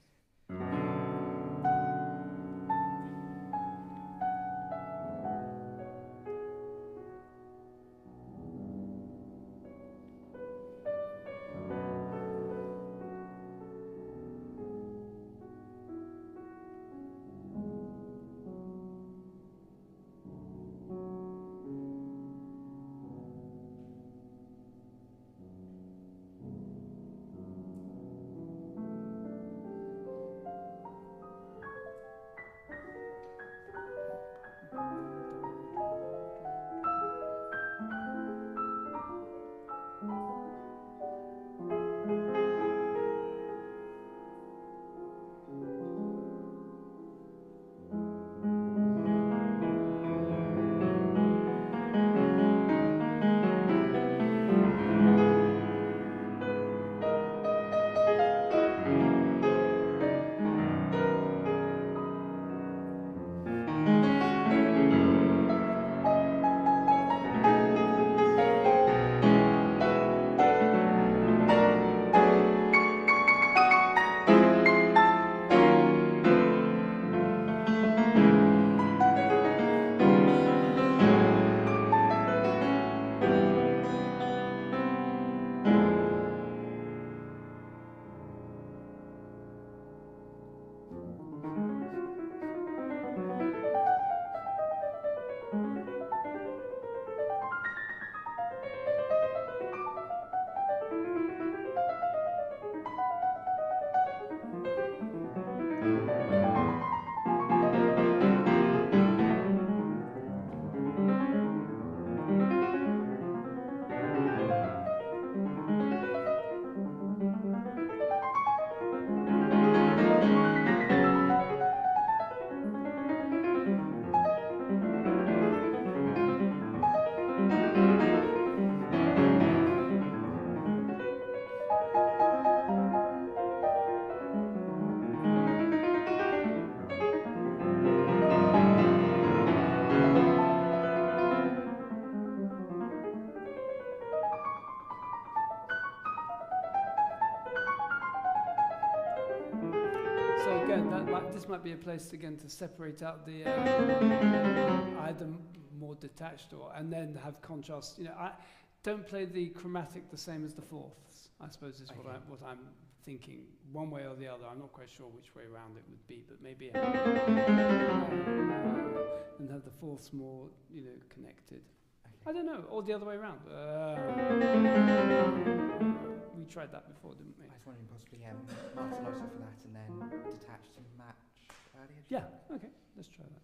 This might be a place again to separate out the either more detached and then have contrast. I don't play the chromatic the same as the fourths, I suppose is what I'm thinking, one way or the other. I'm not quite sure which way around it would be, but maybe and have the fourths more connected. I don't know, or the other way around. We tried that before, didn't we?
I was wondering possibly Martin for that and then detached and match earlier.
Yeah, okay, let's try that.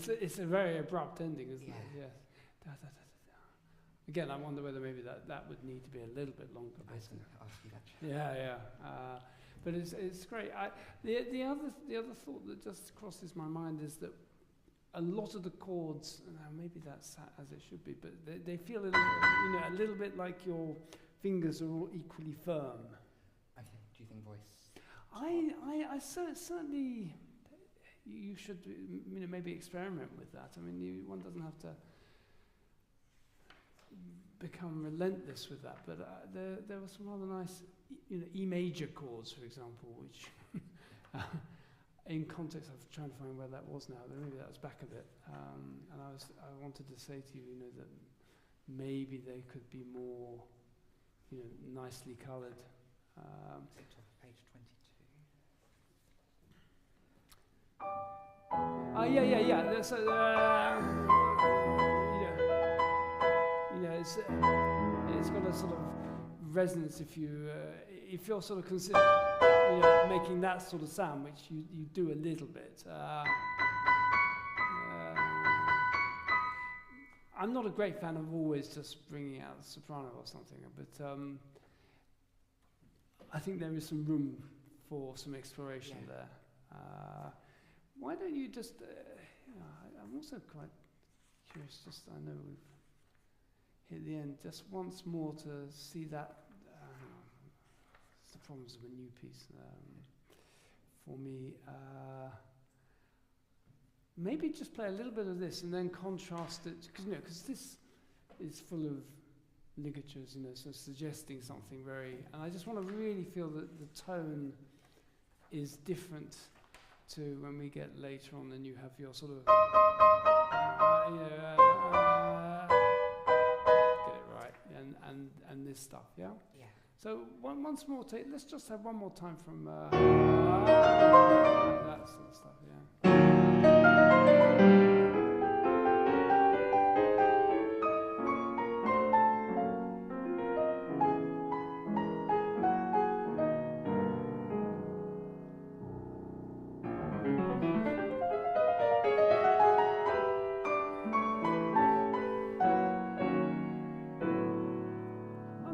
it's a very abrupt ending, isn't
Yeah.
it? Yes. Da, da, da, da, da. Again, I wonder whether maybe that would need to be a little bit longer.
I was going to ask you that.
Yeah. But it's great. The other thought that just crosses my mind is that a lot of the chords, maybe that's as it should be, but they feel a little bit like your fingers are all equally firm.
Okay. Do you think voice?
I certainly. You should, maybe experiment with that. I mean, one doesn't have to become relentless with that. But there were some rather nice, E major chords, for example, which, in context, I'm trying to find where that was now. But maybe that was back a bit. And I wanted to say to you, that maybe they could be more, nicely coloured.
Is it top of page 22?
Yeah. So, it's got a sort of resonance if you're sort of consider, making that sort of sound, which you do a little bit. I'm not a great fan of always just bringing out the soprano or something, but I think there is some room for some exploration there. Why don't you just, I'm also quite curious, I know we've hit the end, just once more to see that, it's the problems of a new piece for me. Maybe just play a little bit of this and then contrast it, because this is full of ligatures, so suggesting something very, and I just want to really feel that the tone is different to when we get later on, and you have your sort of, get it right, and this stuff, yeah?
Yeah.
So once more, let's just have one more time from that sort of stuff, yeah.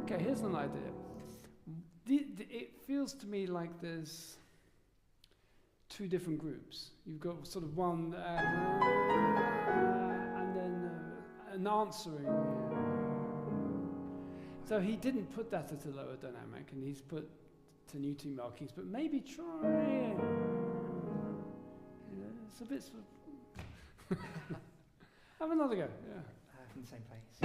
Okay, here's an idea. It feels to me like there's two different groups. You've got sort of one, and then an answering. So he didn't put that at a lower dynamic, and he's put to new tune markings, but maybe try. It's a bit sort of. Have another go, yeah.
From the same place.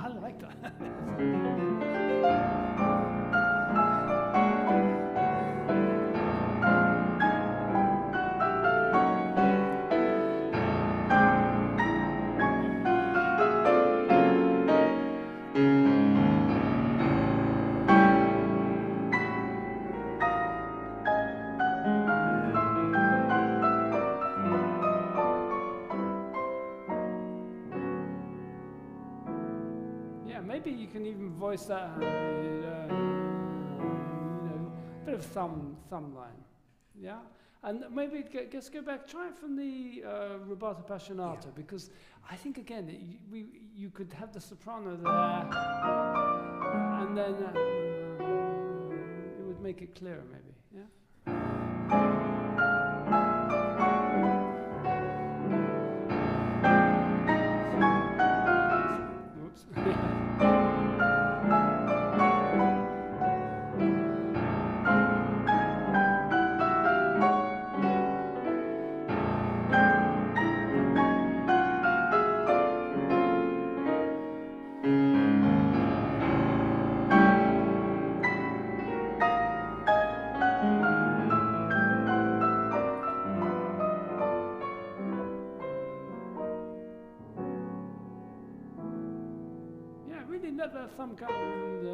I like that. Maybe you can even voice that, bit of thumb line, yeah? And maybe just go back, try it from the rubato passionata, because I think, again, you could have the soprano there, and then it would make it clearer, maybe, yeah? Whoops. Let the thumb come and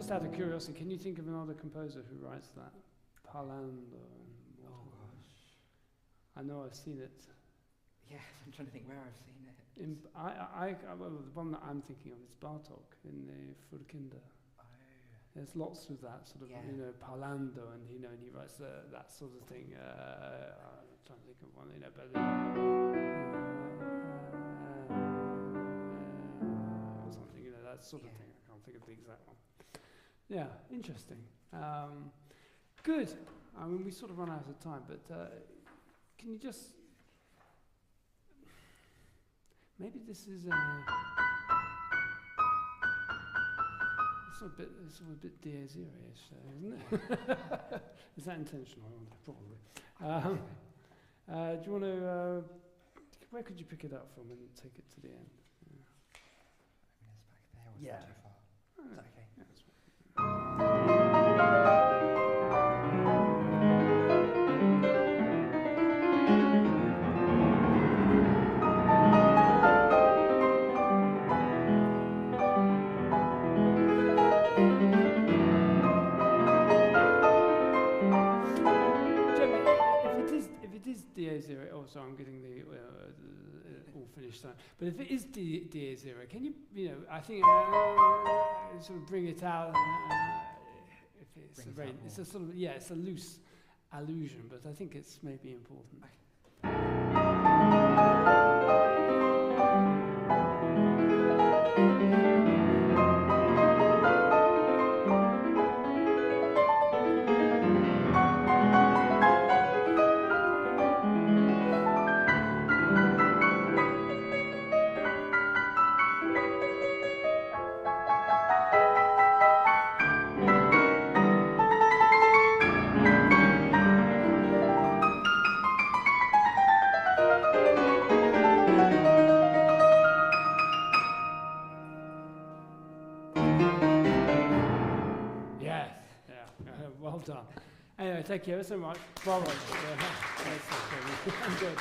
Just out of curiosity, can you think of another composer who writes that? Ballade or...
Oh gosh.
I know I've seen it.
Yes, I'm trying to think where I've seen it.
Well, the one that I'm thinking of is Bartok in the Furkinder.
Oh.
There's lots of that sort of,
Yeah.
parlando, and and he writes that sort of thing. I'm trying to think of one, but or something, that sort of thing. I can't think of the exact one. Yeah, interesting. Good. I mean, we sort of run out of time, but can you just maybe this is it's a bit DA0-ish, isn't it? Is that intentional? Probably. Do you want to? Where could you pick it up from and take it to the end?
I mean, it's back there. Or is
Yeah.
that too far? Is that okay?
Yeah, that's right. If it is DA0, oh, sorry, I'm getting the all finished time. But if it is DA0, can you, I think sort of bring it out. If it's it's a sort of it's a loose allusion, but I think it's maybe important. Well done. Anyway, thank you ever so much. Bravo. Enjoyed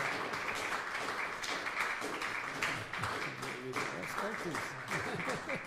that.